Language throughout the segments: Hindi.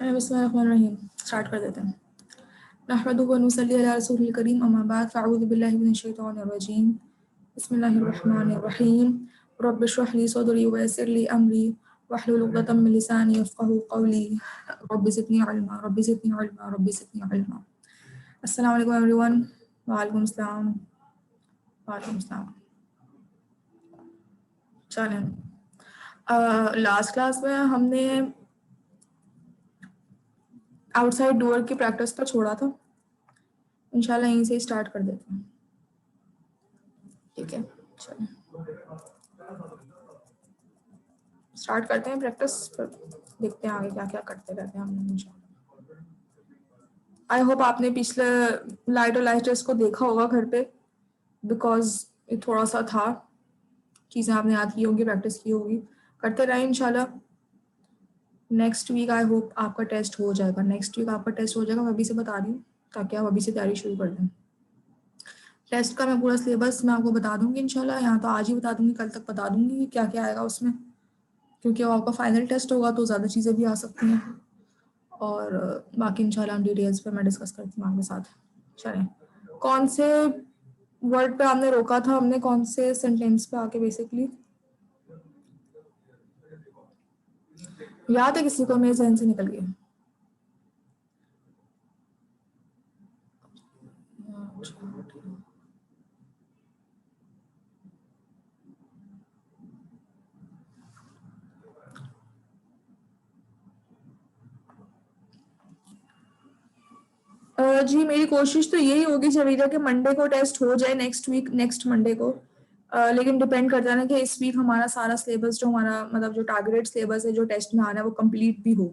बिस्मिल्लाहिर्रहमानिर्रहीम स्टार्ट कर देते हैं। नहमदुहु व नुसल्ली अला रसूलिल करीम अम्मा बाद फ़अऊज़ु बिल्लाहि मिनश शैतानिर रजीम बिस्मिल्लाहिर्रहमानिर्रहीम रब्बि इश्रह ली सदरी व यस्सिर ली अमरी वहलुल उक़दतम मिन लिसानी यफ़क़हू क़ौली रब्बि ज़िदनी इल्मा रब्बि ज़िदनी इल्मा रब्बि ज़िदनी इल्मा। अस्सलामु अलैकुम एवरीवन। वालेकुम अस्सलाम। वालेकुम अस्सलाम। चलें, लास्ट क्लास में हमने आउटसाइड डोर की प्रैक्टिस पर छोड़ा था। इंशाल्लाह यहीं से स्टार्ट कर देते हैं। ठीक है, चलें स्टार्ट करते हैं प्रैक्टिस, फिर देखते हैं आगे क्या क्या करते रहते हैं हम इंशाल्लाह। आई होप आपने पिछले लाइट और लाइट टेस्ट को देखा होगा घर पे, बिकॉज ये थोड़ा सा था, चीज़ें आपने याद की होंगी, प्रैक्टिस की होगी, करते रहें इंशाल्लाह। नेक्स्ट वीक आई होप आपका टेस्ट हो जाएगा, नेक्स्ट वीक आपका टेस्ट हो जाएगा, मैं अभी से बता रही हूँ ताकि आप अभी से तैयारी शुरू कर दें। टेस्ट का मैं पूरा सिलेबस मैं आपको बता दूंगी इंशाल्लाह, यहाँ तो आज ही बता दूंगी, कल तक बता दूंगी कि क्या क्या आएगा उसमें, क्योंकि वो आपका फाइनल टेस्ट होगा तो ज़्यादा चीज़ें भी आ सकती हैं। और बाकी इंशाल्लाह हम डिटेल्स पे मैं डिस्कस करती हूँ आपके साथ। चलें, कौन से वर्ड पे हमने रोका था, हमने कौन से सेंटेंस पे आके बेसिकली याद है किसी को? मेरे जहन से निकल गया। जी मेरी कोशिश तो यही होगी जवेदा कि मंडे को टेस्ट हो जाए, नेक्स्ट वीक, नेक्स्ट मंडे को। लेकिन डिपेंड करता है ना कि इस वीक हमारा सारा सिलेबस जो हमारा मतलब जो टारगेटेड सिलेबस है जो टेस्ट में आना है वो कंप्लीट भी हो।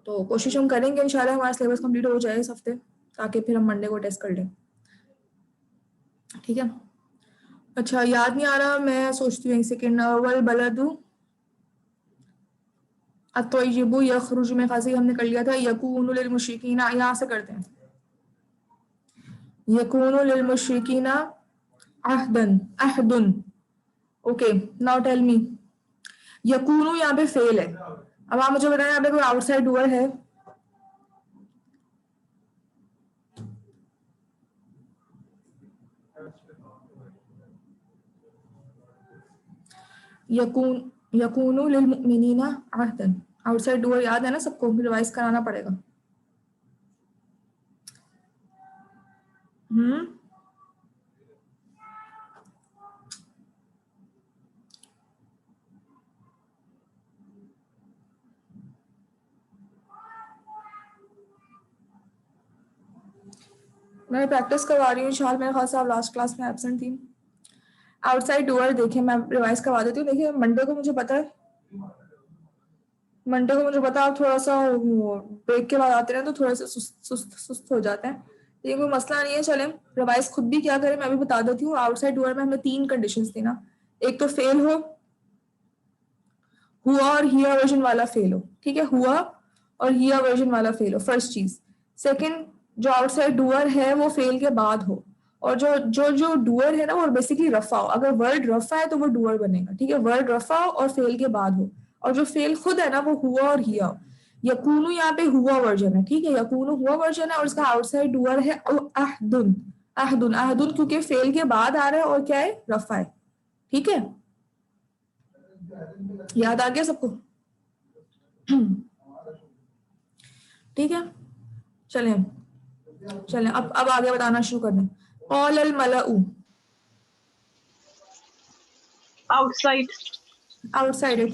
तो कोशिश हम करेंगे इंशाल्लाह हमारा सिलेबस कंप्लीट हो जाए इस हफ्ते, ताकि फिर हम मंडे को टेस्ट कर लें। ठीक है, अच्छा याद नहीं आ रहा, मैं सोचती हूँ एक सेकेंड। वल बलदु अत्तय्यिबु यखरुजु में खासी हमने कर लिया था, यकूनु लिल मुशरिकीना, यहाँ से करते हैं। यकूनु लिल मुशरिकीना अहदन, अहदुन। ओके, नाउ टेल मी, यकूनु यहाँ पे फेल है। अब आप मुझे बताएं यहाँ पे कोई आउटसाइड डूअर है? यकूनु लिल मुमिनीना अहदन, आउटसाइड डूअर याद है ना सबको? रिवाइज कराना पड़ेगा। मैं प्रैक्टिस करवा रही हूँ इंशाल्लाह, मेरे ख्याल से आप लास्ट क्लास में एब्सेंट थी। आउटसाइड डोअर देखिए, मैं रिवाइज करवा देती हूँ। देखिए मंडे को मुझे पता है, मंडे को मुझे पता है आप थोड़ा सा ब्रेक के बाद आते हैं तो थोड़ा सा सुस्त हो जाते हैं, ये कोई मसला नहीं है। चलें रिवाइज खुद भी क्या करें मैं भी बता देती हूँ। आउटसाइड डोअर में हमें 3 कंडीशंस थी ना, एक तो फेल हो, हुआ और हिया वर्जन वाला फेल हो। ठीक है, हुआ और हिया वर्जन वाला फेल हो, फर्स्ट चीज। सेकंड, जो आउटसाइड डूअर है वो फेल के बाद हो, और जो जो जो डूअर है ना वो बेसिकली रफा हो। अगर वर्ड रफा है तो वो डूअर बनेगा। ठीक है, वर्ड रफा हो और फेल के बाद हो, और जो फेल खुद है ना वो हुआ और हिया हो। यकूनु यहाँ पे हुआ वर्जन है। ठीक है, यकूनु हुआ वर्जन है और इसका आउटसाइड डूअर है अहदुन, अहदुन, अहदुन, क्योंकि फेल के बाद आ रहा है और क्या है, रफा है। ठीक है, याद आ गया सबको? ठीक है, चलें चलें अब आगे बताना शुरू कर दें। कौल अल मलउ, आउटसाइड, आउटसाइड है।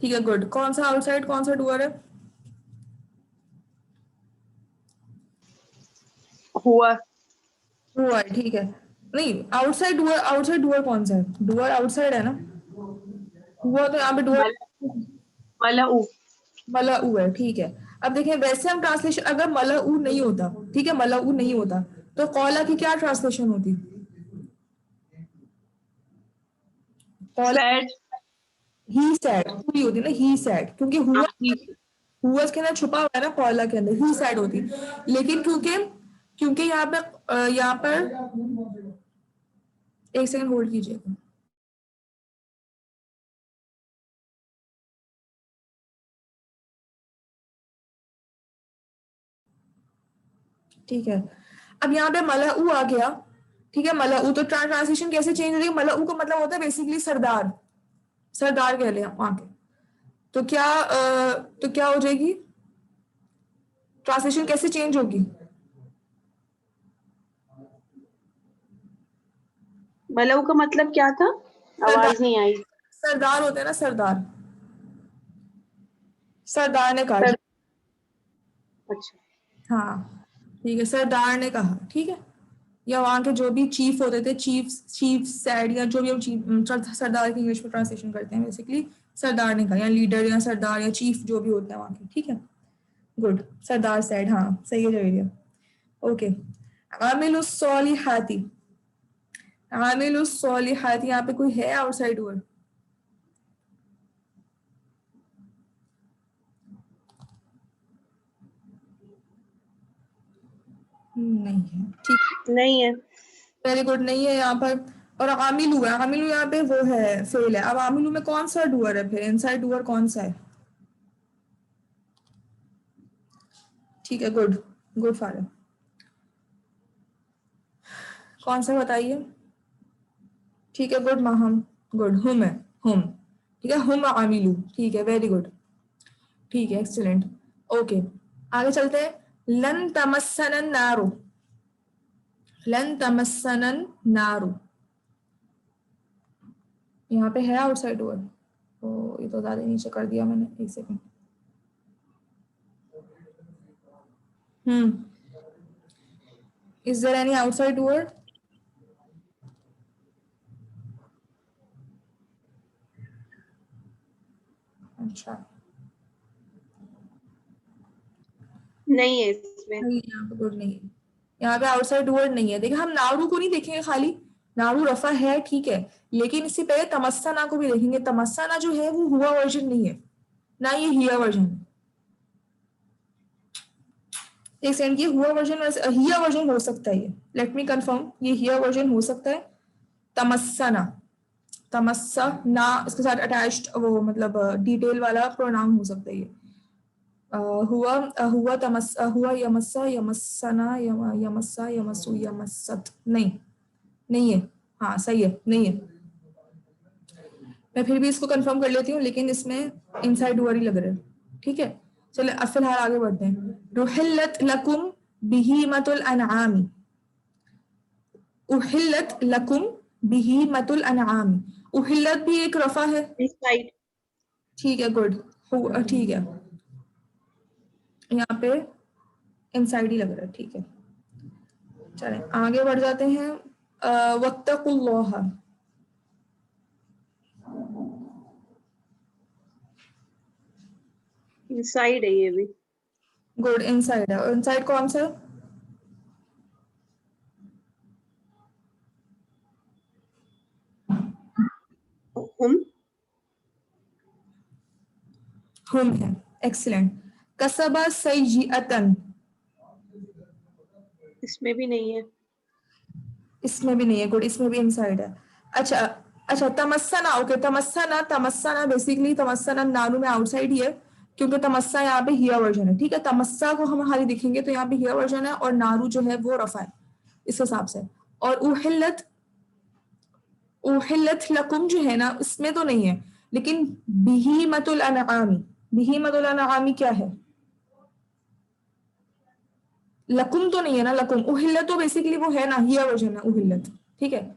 ठीक है गुड। कौन सा आउटसाइड, कौन सा डूअर है? हुआ, हुआ है। ठीक है, नहीं आउटसाइड डूअर कौन सा है? डूअर आउटसाइड है ना, हुआ तो यहाँ पे डूअर मलऊ, मलउ है। ठीक है, अब देखिए वैसे हम ट्रांसलेशन, अगर मलउ नहीं होता, ठीक है मलउ नहीं होता तो कौला की क्या ट्रांसलेशन होती? कौला सैड, ही सैड पूरी होती ना, ही सैड, क्योंकि हुआ के अंदर छुपा हुआ है ना, कौला के अंदर ही साइड होती। लेकिन क्योंकि क्योंकि यहाँ पर एक सेकंड होल्ड कीजिएगा। ठीक है, अब यहाँ पे मलाऊ आ गया, ठीक है, मलाऊ, तो ट्रांसलेशन कैसे चेंज हो रही है? मलाऊ का मतलब होता है बेसिकली सरदार, सरदार कह लें वहां के, तो क्या हो जाएगी ट्रांसलेशन, कैसे चेंज होगी? मलऊ का मतलब क्या था? सरदार, आवाज नहीं आई। सरदार होते हैं ना, सरदार, सरदार ने कहा। सर, अच्छा। हाँ ठीक है, सरदार ने कहा, ठीक है, या वहाँ के जो भी चीफ होते थे, चीफ, चीफ सैड, या जो भी हम चीफ सरदार की इंग्लिश में ट्रांसलेशन करते हैं बेसिकली, सरदार ने कहा, या लीडर या सरदार या चीफ जो भी होता है वहाँ के, ठीक है, गुड, सरदार सैड, हाँ सही है जवेरिया, ओके। आमिलुस सॉलिहाती, आमिलुस सॉलिहाती, यहाँ पे कोई है आउटसाइड वर्ड? नहीं है, ठीक, नहीं है। वेरी गुड, नहीं है यहाँ पर। और आमिलू है, आमिलू यहाँ पे वो है, फेल है। अब आमिलू में कौन सा डुअर है फिर, इनसाइड डुअर कौन सा है? ठीक है, गुड, गुड फादर, कौन सा बताइए? ठीक है, गुड माहम, गुड, हुम है, हुम, ठीक है, हुम आमिलू, ठीक है, वेरी गुड, ठीक है, एक्सीलेंट, ओके, आगे चलते हैं। लन तमस्सनन नारू, लन तमस्सनन नारू, यहाँ पे है आउटसाइड डुअर, तो ये तो ज्यादा नीचे कर दिया मैंने, एक second, is there any outside door? अच्छा, नहीं है इसमें। नहीं, यहाँ पे गुड नहीं है, यहाँ पे आउटसाइड वर्ड नहीं है। देखिए, हम नारू को नहीं देखेंगे खाली, नारू रफा है ठीक है, लेकिन इससे पहले तमस्सना को भी देखेंगे। तमस्सना जो है वो हुआ वर्जन नहीं है, ना ये हिया वर्जन है। एक सेकंड, ये हुआ वर्जन, हिया वर्जन हो सकता है, ये लेट मी कंफर्म, ये हिया वर्जन हो सकता है। तमस्सना, तमस्सा ना, इसके साथ अटैच्ड वो मतलब डिटेल वाला प्रोनाउन हो सकता है ये। हुआ, हुआ तमस, हुआ यमस्सा, यमस्सना, यमस्सा, यमसु, यमस्सत, नहीं, नहीं है, हाँ सही है, नहीं है। मैं फिर भी इसको कंफर्म कर लेती हूँ, लेकिन इसमें इनसाइड डुअर ही लग रहा है, ठीक है। चलिए अब फिलहाल आगे बढ़ते हैं। रुहिल्लत लकुम बिहीमतुल अनआमी, उहिल्लत लकुम बिहीमतुल अनआमी, उहिल्लत भी एक रफा है, इनसाइड। ठीक है, गुड, ठीक है, यहाँ पे इनसाइड ही लग रहा है, ठीक है। चलें आगे बढ़ जाते हैं। वत्तकुल्लाह, इनसाइड है ये भी। गुड, इनसाइड है, और इनसाइड कौन सा है? हम। हुम है, एक्सीलेंट। कसबा सय्यअतन, इसमें भी नहीं है। इसमें भी नहीं है, गुड, इसमें भी इनसाइड है। अच्छा, अच्छा, तमस्सना, ओके, तमस्सना, तमस्सना बेसिकली, तमस्सना नानू में आउटसाइड ही है, क्योंकि तमस्सा यहाँ पे हिया वर्जन है, ठीक है। तमस्सा को हम हाली दिखेंगे तो यहाँ पे हिया वर्जन है, और नारू जो है वो रफा है इस हिसाब से। और उहिल्लत, उहिल्लत लकुम जो है ना, इसमें तो नहीं है, लेकिन बिहीमतुल अनआमी, बिहीमतुल अनआमी क्या है? लकुम तो नहीं है ना, लकुम, उहिल्लत तो बेसिकली वो है ना, हिया वर्जन है उहिल्लत, ठीक है।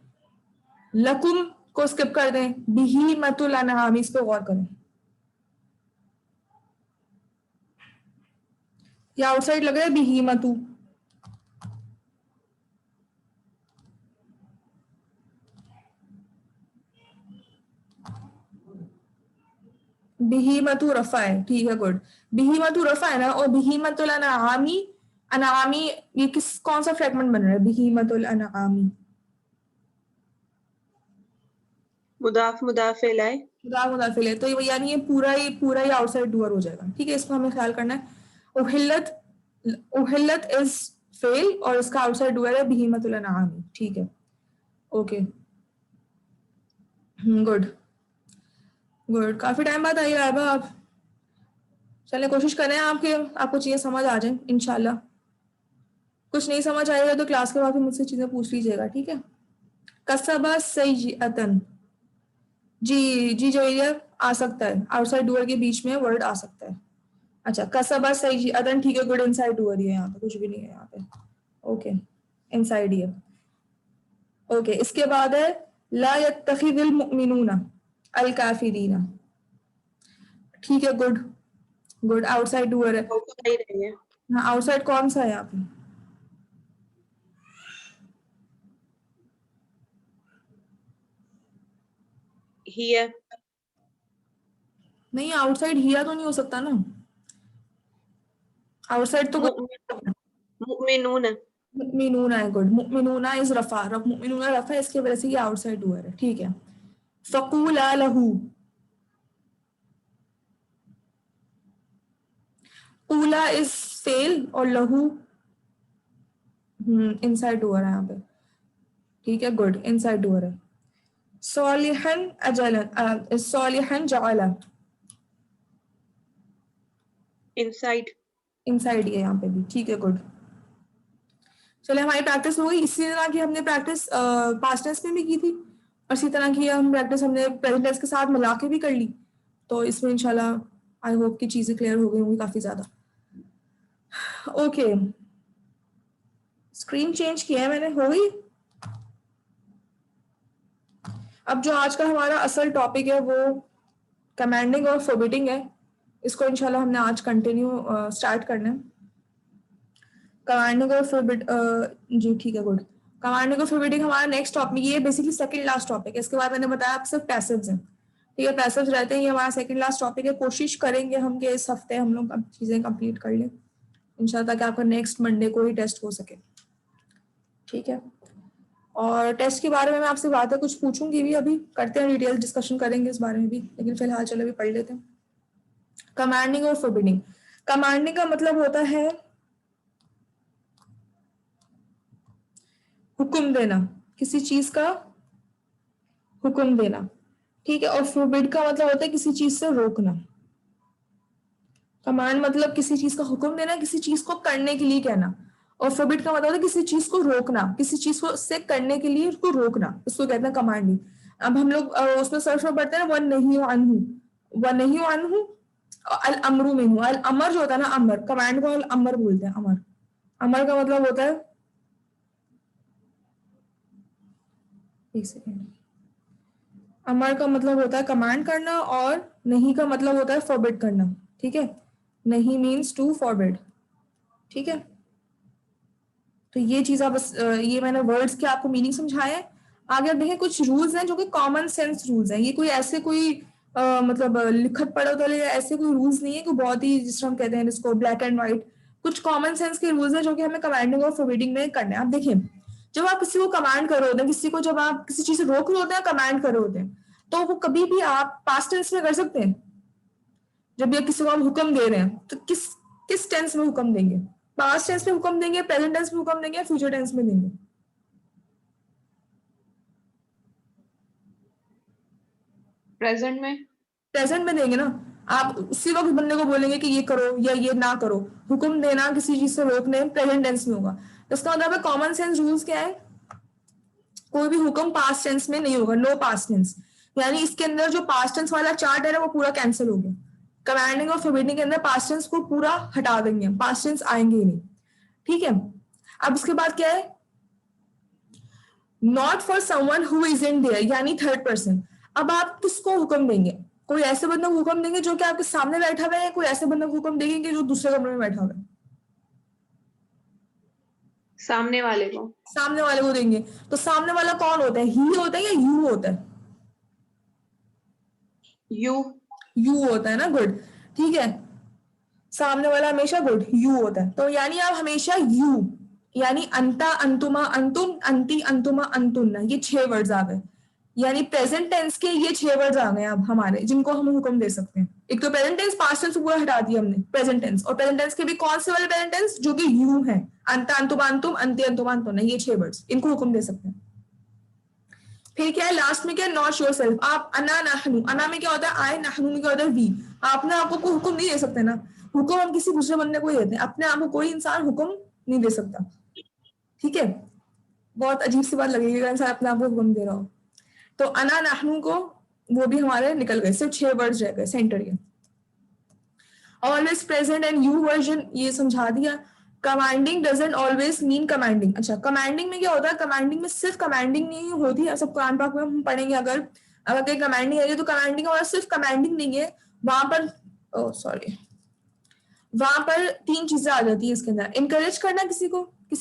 लकुम को स्किप कर दें, बिहीमतुल अनआमी, इस पे गौर करें, या आउटसाइड लग रहा है बिहीमतु, बिहीमतु रफा है, ठीक है, गुड, बिहीमतु रफा है ना, और बिहीमतुल अनआमी, अनआमी, ये किस, कौन सा फ्रेगमेंट बन रहा है बिहीमतुल अनआमी? मुदाफ मुदाफ इलाय। मुदाफिल है, तो ये यानी ये पूरा ही आउटसाइड डुअर हो जाएगा, ठीक है, इसको हमें ख्याल करना है। उहिल्लत, उहिल्लत इज फेल, और इसका आउटसाइड डुअर है बिहीमतुल अनआमी, ठीक है, ओके, गुड, गुड, काफी टाइम बाद आई रायबा आप। चले कोशिश करें आपके, आपको चीजें समझ आ जाए इंशाल्लाह। कुछ नहीं समझ आएगा तो क्लास के बाद भी मुझसे चीजें पूछ लीजिएगा, ठीक है। कसबा सय्यअतन, जी जी जोइया, आ सकता है, आउटसाइड डूअर के बीच में वर्ड आ सकता है। अच्छा, कसबा सय्यअतन, ठीक है, गुड, इनसाइड डूअर ही है यहाँ पे, कुछ भी नहीं है यहाँ पे, ओके, इनसाइड ही है। ओके, इसके बाद है ला यत्तखिज़ुल मुमिनूना अल काफिरीना, ठीक है, गुड गुड, आउटसाइड डूअर है। आउटसाइड है ये। हाँ, आउटसाइड कौन सा है यहाँ पे? हियर। नहीं, आउटसाइड हिया तो नहीं हो सकता ना, आउटसाइड तो मुमिनून। मुमिनूना है, गुड, मुमिनूना इज रफा, मुमिनूना रफा है, इसकी वजह से ये आउटसाइड डूअर है, ठीक है। फकूला लहू, कूला इज फेल और लहू इनसाइड डूअर है यहाँ पे, ठीक है, गुड, इनसाइड डूअर है। सॉलिहन अजलन, सॉलिहन जअला, इनसाइड। इनसाइड ये यहाँ पे भी, ठीक है, गुड। चलिए, हमारी प्रैक्टिस हो गई। इसी तरह की हमने प्रैक्टिस पास्ट टेंस में भी की थी, और इसी तरह की हम प्रैक्टिस हमने प्रेजेंट टेंस के साथ मिला के भी कर ली, तो इसमें इंशाल्लाह आई होप कि चीजें क्लियर हो गई होंगी काफी ज्यादा। ओके, स्क्रीन चेंज किया है मैंने, हो गई। अब जो आज का हमारा असल टॉपिक है वो कमांडिंग और फॉरबिडिंग है, इसको इंशाल्लाह हमने आज कंटिन्यू स्टार्ट करना है। कमांडिंग और फॉरबिड, जी ठीक है, गुड। कमांडिंग और फॉरबिडिंग हमारा नेक्स्ट टॉपिक, ये बेसिकली सेकंड लास्ट टॉपिक है। इसके बाद मैंने बताया आप सिर्फ पैसिव्स हैं, ठीक है, पैसिव्स रहते हैं, ये हमारा सेकंड लास्ट टॉपिक है। कोशिश करेंगे हम कि इस हफ्ते हम लोग चीजें कंप्लीट कर लें इंशाल्लाह, ताकि आपका नेक्स्ट मंडे को ही टेस्ट हो सके, ठीक है। और टेस्ट के बारे में मैं आपसे बातें कुछ पूछूंगी भी, अभी करते हैं, डिटेल डिस्कशन करेंगे इस बारे में भी, लेकिन फिलहाल चलो अभी पढ़ लेते हैं। कमांडिंग और फॉरबिडिंग। कमांडिंग का मतलब होता है हुक्म देना, किसी चीज का हुक्म देना, ठीक है। और फॉरबिड का मतलब होता है किसी चीज से रोकना। कमांड मतलब किसी चीज का हुक्म देना, किसी चीज को करने के लिए कहना, और फॉरबिड का मतलब होता है किसी चीज को रोकना, किसी चीज को से करने के लिए उसको रोकना, इसको कहते हैं कमांडिंग। अब हम लोग उसमें सर्च में पढ़ते हैं ना, वन नहीं अनहु, अल अमरू में हूँ, अल अमर जो होता है ना, अमर, कमांड को अल अमर बोलते हैं, अमर। अमर का मतलब होता है, एक सेकेंड, अमर का मतलब होता है कमांड करना, और नहीं का मतलब होता है फॉरबिड करना, ठीक है। नहीं मीन्स टू फॉरबिड, ठीक है। तो ये चीज आप ये मैंने वर्ड्स के आपको मीनिंग समझाए हैं। आगे आप देखें, कुछ रूल्स हैं जो कि कॉमन सेंस रूल्स हैं, ये कोई ऐसे कोई मतलब लिखत पढ़त वाले या ऐसे कोई रूल्स नहीं है कि बहुत ही, जिस हम कहते हैं इसको ब्लैक एंड व्हाइट, कुछ कॉमन सेंस के रूल्स हैं जो कि हमें कमांडिंग और फॉरबिडिंग में करने हैं। आप देखिए, जब आप किसी को कमांड कर रहे होते हैं, किसी को जब आप किसी चीज से रोक रहे होते हैं, कमांड कर रहे होते हैं, तो वो कभी भी आप पास्ट टेंस में कर सकते हैं। जब ये किसी को आप हुक्म दे रहे हैं तो किस किस टेंस में हुक्म देंगे? पास्ट टेंस में हुक्म देंगे, प्रेजेंट टेंस में हुक्म देंगे, फ्यूचर टेंस में देंगे? प्रेजेंट में। प्रेजेंट में देंगे ना। आप उसी वक्त बंदे को बोलेंगे कि ये करो या ये ना करो, हुक्म देना किसी चीज से रोकने प्रेजेंट टेंस में होगा। इसका मतलब है कॉमन सेंस रूल्स क्या है, कोई भी हुक्म पास्ट टेंस में नहीं होगा, नो पास्ट टेंस, यानी इसके अंदर जो पास्ट टेंस वाला चार्ट है ना वो पूरा कैंसिल हो गया। कमांडिंग और फॉरबिडिंग के अंदर पास्ट टेंस को पूरा हटा देंगे, पास्ट टेंस आएंगे ही नहीं, ठीक है। अब इसके बाद क्या है, not for someone who is in their, यानी थर्ड पर्सन। अब आप किसको हुक्म देंगे? कोई ऐसे बंदे को हुक्म देंगे जो कि आपके सामने बैठा हुआ है, कोई ऐसे बंदे को हुक्म देंगे जो दूसरे कमरे में बैठा हुआ है? सामने वाले को। सामने वाले को देंगे। तो सामने वाला कौन होता है, ही होता है या यू होता है? यू। यू होता है ना, गुड, ठीक है। सामने वाला हमेशा गुड यू होता है, तो यानी आप हमेशा यू, यानी अंता, अंतुमा, अंतुम, अंति, अंतुमा, अंतुन्ना, ये 6 वर्ड्स आ गए। यानी प्रेजेंट टेंस के ये 6 वर्ड्स आ गए अब हमारे, जिनको हम हुक्म दे सकते हैं। एक तो प्रेजेंट टेंस, पास्ट टेंस पूरा हटा दिया हमने, प्रेजेंट टेंस, और प्रेजेंट टेंस के भी कौन से वाले प्रेजेंट टेंस, जो कि यू है, अंता, अंतुमा, अंतुम, अंति, अंतुमा, अंतुन्ना, ये 6 वर्ड्स, इनको हुक्म दे सकते हैं। फिर क्या है लास्ट में, क्या, नॉट योर सेल्फ। आप अना नहनु, अना में क्या होता है आई, नहनु में क्या होता है वी। आपने आपको कोई हुक्म नहीं दे सकते ना, हुक्म हम किसी दूसरे बंदे को ही देते हैं, अपने आप को कोई इंसान हुक्म नहीं दे सकता। ठीक है, बहुत अजीब सी बात लगेगी अगर इंसान अपने आप को हुक्म दे रहा हो। तो अना नाहनु को वो भी हमारे निकल गए, सिर्फ 6 वर्ड्स रह गए सेंटर के। Always present and you version ये समझा दिया। Commanding doesn't always mean commanding. अच्छा, कमांडिंग में क्या होता है? कमांडिंग में सिर्फ कमांडिंग नहीं होती है, सब कुरान पाक में हम पढ़ेंगे। अगर कहीं कमांडिंग है तो कमांडिंग और सिर्फ कमांडिंग नहीं है, वहां पर वहां पर 3 चीजें आ जाती है इसके अंदर। इनकरेज करना किसी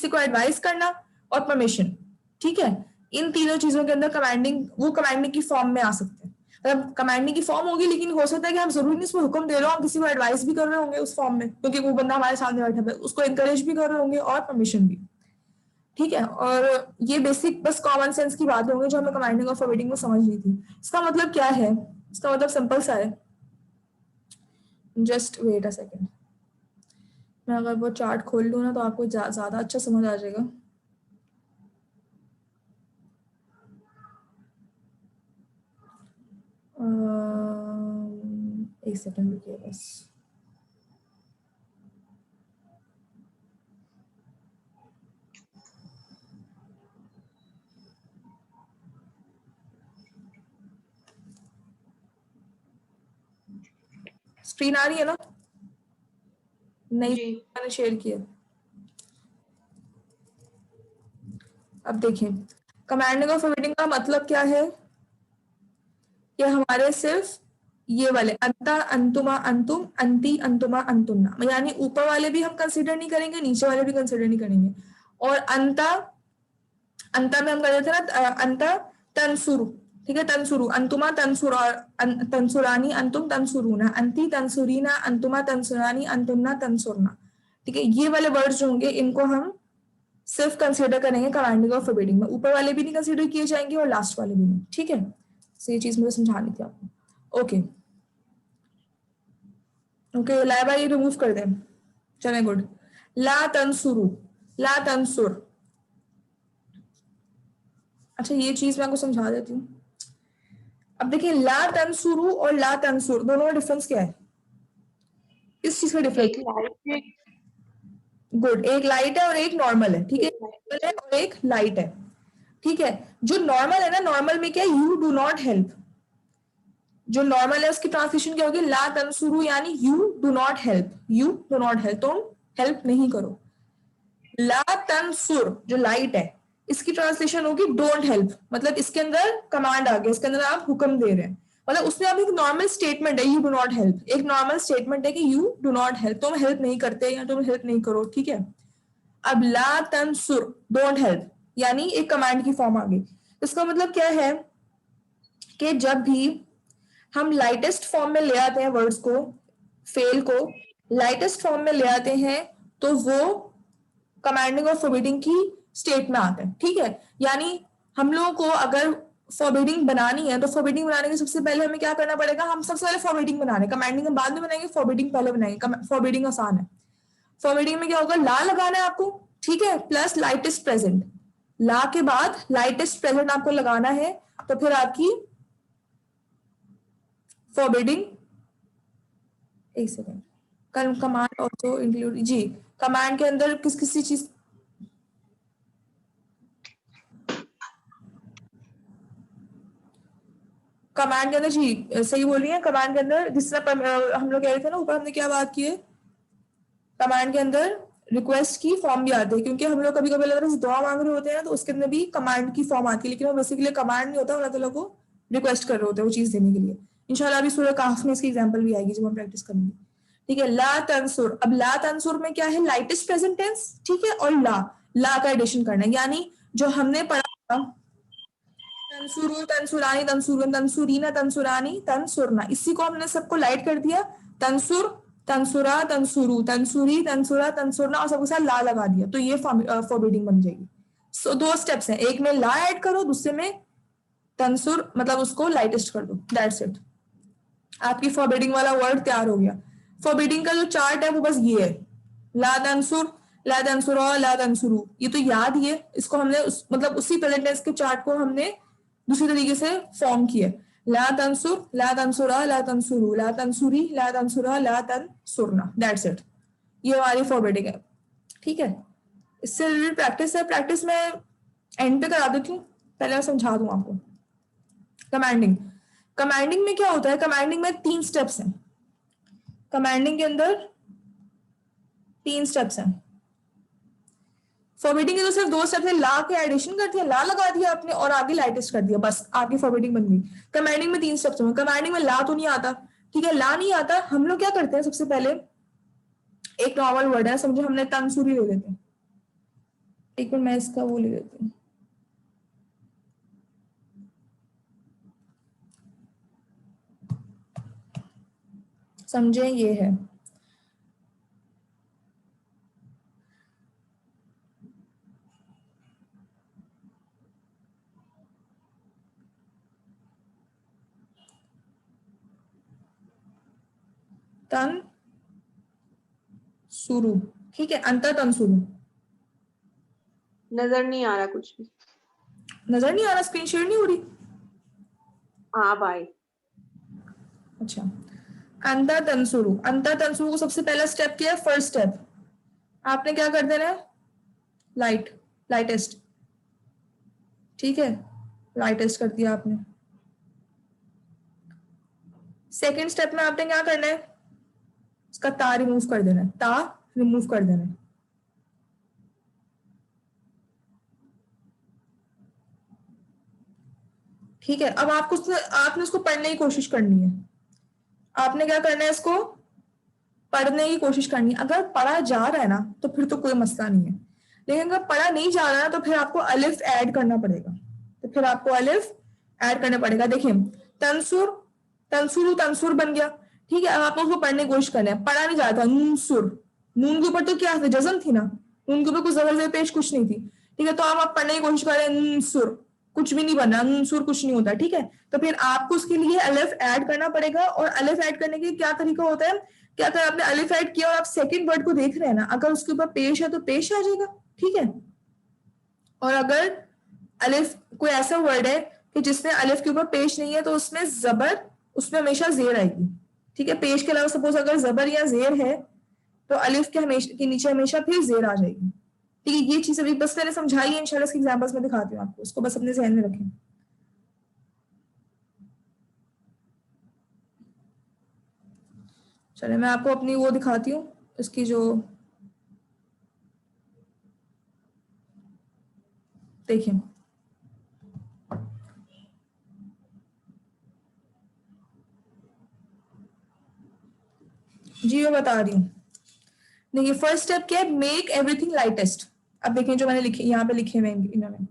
को एडवाइस करना और परमिशन। ठीक है, इन तीनों चीजों के अंदर कमांडिंग की फॉर्म में आ सकते हैं। मतलब कमांडिंग की फॉर्म होगी, लेकिन हो सकता है कि हम जरूरी नहीं उसमें हुक्म दे रहे हो, हम किसी को एडवाइस भी कर रहे होंगे उस फॉर्म में, क्योंकि वो बंदा हमारे सामने बैठा है, उसको एनकरेज भी कर रहे होंगे और परमिशन भी। ठीक है, और ये बेसिक बस कॉमन सेंस की बात होंगी जो हमें कमांडिंग और फॉरवर्डिंग में समझ ली थी। इसका मतलब क्या है? इसका मतलब सिंपल सा है, जस्ट वेट अ सेकेंड। मैं अगर वो चार्ट खोल लूँ ना तो आपको ज्यादा अच्छा समझ आ जाएगा। एक सेकेंड रुकिए बस। स्क्रीन आ रही है ना? नहीं, मैंने शेयर किया। अब देखिए, कमांडिंग और फॉरवर्डिंग का मतलब क्या है कि हमारे सिर्फ ये वाले अंता, अंतुमा, अंतुम, अंति, अंतुमा, अंतुन्ना, यानी ऊपर वाले भी हम कंसीडर नहीं करेंगे, नीचे वाले भी कंसीडर नहीं करेंगे। और अंता में हम कर देते हैं ना, अंता तंसुरु। ठीक है, तंसुरु, अंतुमा तंसुरा, तंसुरानी, अंतुम तंसुरूना, अंति तंसुरीना, अंतुमा तंसुरानी, अंतुन्ना तंसुरना। ठीक है, ये वाले वर्ड्स जो होंगे इनको हम सिर्फ कंसीडर करेंगे कमांडिंग और फॉरवर्डिंग में, ऊपर वाले भी नहीं कंसीडर किए जाएंगे और लास्ट वाले भी नहीं। ठीक है, तो ये चीज मुझे समझानी थी आपको। ओके ओके, ला भाई रिमूव कर दें, चले गुड। ला तंसुरु, ला तंसुर। अच्छा, ये चीज मैं आपको समझा देती हूँ। अब देखिए, ला तंसुरु और ला तंसुर दोनों में डिफरेंस क्या है? इस चीज का डिफरेंस, एक लाइट गुड, एक लाइट है और एक नॉर्मल है। ठीक है, और एक लाइट है। ठीक है, जो नॉर्मल है ना, नॉर्मल में क्या है? You do not help. जो नॉर्मल है उसकी ट्रांसलेशन क्या होगी? ला तंसुरु, यानी you do not help, you do not help, तुम हेल्प नहीं करो। ला तंसुर जो लाइट है, इसकी ट्रांसलेशन होगी डोंट हेल्प। मतलब इसके अंदर कमांड आ गया, इसके अंदर आप हुक्म दे रहे हैं। मतलब उसमें आप एक नॉर्मल स्टेटमेंट है, यू डू नॉट हेल्प, एक नॉर्मल स्टेटमेंट है कि यू डू नॉट हेल्प, तुम हेल्प नहीं करते या तुम हेल्प नहीं करो। ठीक है, अब ला तंसुर डोंट हेल्प, यानी एक कमांड की फॉर्म आ गई। इसका मतलब क्या है कि जब भी हम लाइटेस्ट फॉर्म में ले आते हैं वर्ड्स को, फेल को लाइटेस्ट फॉर्म में ले आते हैं, तो वो कमांडिंग और फॉरबिडिंग की स्टेट में आता है। ठीक है, यानी हम लोगों को अगर फॉरबिडिंग बनानी है तो फॉरबिडिंग बनाने के सबसे पहले हमें क्या करना पड़ेगा? हम सबसे पहले फॉरबिडिंग बना रहे हैं, कमांडिंग हम बाद में बनाएंगे, फॉरबिडिंग पहले बनाएंगे। फॉरबिडिंग आसान है। फॉरबिडिंग में क्या होगा? ला लगाना है आपको, ठीक है, प्लस लाइटेस्ट प्रेजेंट। ला के बाद लाइटेस्ट प्रेजेंट आपको लगाना है, तो फिर आपकी फॉरबिडिंग, एक सेकेंड, कमांड ऑल्सो इंक्लूड, जी, कमांड के अंदर किसी चीज, कमांड के अंदर, जी सही बोल रही है, कमांड के अंदर जिस तरह हम लोग कह रहे थे ना ऊपर, हमने क्या बात की है, कमांड के अंदर रिक्वेस्ट की फॉर्म भी आती है, क्योंकि हम लोग कभी कभी अल्लाह ताला से दुआ मांग रहे होते हैं ना, तो उसके अंदर भी कमांड की फॉर्म आती है, लेकिन वो बेसिकली कमांड नहीं होता, अल्लाह ताला को रिक्वेस्ट कर रहे होते हैं वो चीज देने के लिए। इंशाल्लाह अभी सूरह काफ में इसकी एग्जांपल भी आएगी जब हम प्रैक्टिस करेंगे। ठीक है, ला तंसुर। अब ला तंसुर में क्या है? Lightest present tense. ठीक है, और ला का एडिशन करना है, यानी जो हमने पढ़ा था तंसुरु, तंसुरानी, तंसुरन, तंसुरीना, तंसुरानी, तंसुरना, इसी को हमने सबको लाइट कर दिया, तंसुर, तंसुरा, तंसुरु, तंसुरी, तंसुरा, तंसुरना, और सबके साथ ला लगा दिया, तो ये फॉरबिडिंग बन जाएगी। सो 2 स्टेप्स हैं, एक में ला ऐड करो, दूसरे में तंसुर, मतलब उसको लाइटेस्ट कर दो, दैट्स इट। आपकी फॉरबिडिंग वाला वर्ड तैयार हो गया। फॉरबिडिंग का जो चार्ट है वो बस ये है, ला तंसुर, ला तंसुरा, ला तंसुरु, ये तो याद ही है। इसको हमने मतलब उसी प्रेजेंट टेंस के चार्ट को हमने दूसरी तरीके से फॉर्म किया, ला तंसुर, ला तंसुरा, ला तंसुरु, ला तंसुरी, ला तंसुरा, ला तंसुरना, दैट्स इट। ये हमारी फॉरबिडिंग है। ठीक है, इससे रिलेटेड प्रैक्टिस है, प्रैक्टिस में एंड पे करा देती हूँ, पहले मैं समझा दूँ आपको। कमांडिंग, कमांडिंग में क्या होता है, कमांडिंग में 3 स्टेप्स हैं, कमांडिंग के अंदर 3 स्टेप्स हैं। फॉरवर्डिंग के तो सिर्फ 2 स्टेप्स है, ला के एडिशन कर दिया, ला लगा दिया आपने और आगे लाइटेस्ट कर दिया, बस आपकी फॉरवर्डिंग बन गई। कमांडिंग में 3 स्टेप्स होंगे, कमांडिंग में ला तो नहीं आता, ठीक है, ला नहीं आता, हम लोग क्या करते हैं, सबसे पहले एक नॉर्मल वर्ड है, समझो हमने तंसूरी ले लेते हैं, एक मिनट मैं इसका वो ले लेती हूँ, समझे, ये है तन सुरु, ठीक है, अंतर तंसुरु। नजर नहीं आ रहा कुछ भी। नजर नहीं आ रहा, स्क्रीन शेयर नहीं हो रही? हाँ भाई। अच्छा, अंतर तंसुरु, अंतर तंसुरु को सबसे पहला स्टेप क्या है, फर्स्ट स्टेप आपने क्या कर देना है, लाइट, लाइटेस्ट, ठीक है, लाइटेस्ट कर दिया आपने। सेकेंड स्टेप में आपने क्या करना है, इसका ता रिमूव कर देना है, ता रिमूव कर देना है, ठीक है। अब आपको आपने उसको पढ़ने की कोशिश करनी है, आपने क्या करना है, इसको पढ़ने की कोशिश करनी है। अगर पढ़ा जा रहा है ना तो फिर तो कोई मसला नहीं है, लेकिन अगर पढ़ा नहीं जा रहा है तो फिर आपको अलिफ ऐड करना पड़ेगा, तो फिर आपको अलिफ ऐड करना पड़ेगा। देखिए तंसुर, तंसुरु तंसुर बन गया, ठीक है। अब आपको उसको पढ़ने की कोशिश करना है, पढ़ा नहीं जाता, नूनसुर, नून के ऊपर तो क्या था, जज़म थी ना, नून के ऊपर कुछ जबर पेश कुछ नहीं थी, ठीक है। तो अब आप पढ़ने की कोशिश कर रहे हैं, नूनसुर, कुछ भी नहीं बना, नूनसुर कुछ नहीं होता, ठीक है। तो फिर आपको उसके लिए अलिफ ऐड करना पड़ेगा, और अलिफ ऐड करने के क्या तरीका होता है कि अगर आपने अलिफ ऐड किया और आप सेकंड वर्ड को देख रहे हैं ना, अगर उसके ऊपर पेश है तो पेश आ जाएगा, ठीक है। और अगर अलिफ कोई ऐसा वर्ड है कि जिसमें अलिफ के ऊपर पेश नहीं है तो उसमें जबर, उसमें हमेशा जेर आएगी, ठीक है। पेश के अलावा सपोज अगर जबर या जेर है तो अलिफ के हमेशा के नीचे हमेशा फिर जेर आ जाएगी, ठीक है। ये चीज अभी बस मैंने समझाई है, इंशाल्लाह इसके एग्जांपल्स में दिखाती हूँ आपको, इसको बस अपने ज़हन में रखें। चले मैं आपको अपनी वो दिखाती हूँ, इसकी जो, देखिए जी मैं बता रही हूँ। देखिए फर्स्ट स्टेप क्या है, मेक एवरीथिंग लाइटेस्ट। अब देखें जो मैंने लिखे यहाँ पे लिखे हुए इन्होंने,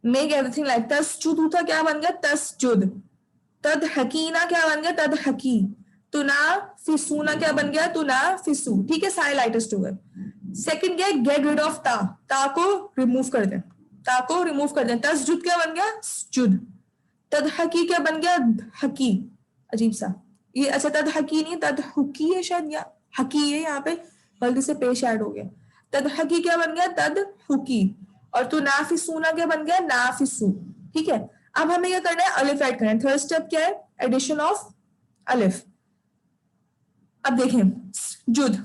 मेक एवरीथिंग लाइट, तसजुदू था क्या बन गया, तसजुद, तद हकीना क्या बन गया, तद हकी, तुना फिसूना क्या बन गया, तुना फिसू, ठीक है, सारे लाइटेस्ट हो गए। सेकंड क्या है, गेट रिड ऑफ ता, ता को रिमूव कर दें, ता को रिमूव कर दें, तसजुद क्या बन गया, जुद, तद हकी क्या बन गया, हकी, अजीब सा ये, अच्छा तद हकी नहीं तद हुकी है शायद, या हकी है, यहाँ पे गलती से पेश ऐड हो गया, तद हकी क्या बन गया, तद हुकी, और तो नाफिसूना क्या बन गया, नाफिसू, ठीक है। अब हमें क्या करना है, अलिफ ऐड करना है। थर्ड स्टेप क्या है, एडिशन ऑफ अलिफ। अब देखें जुद,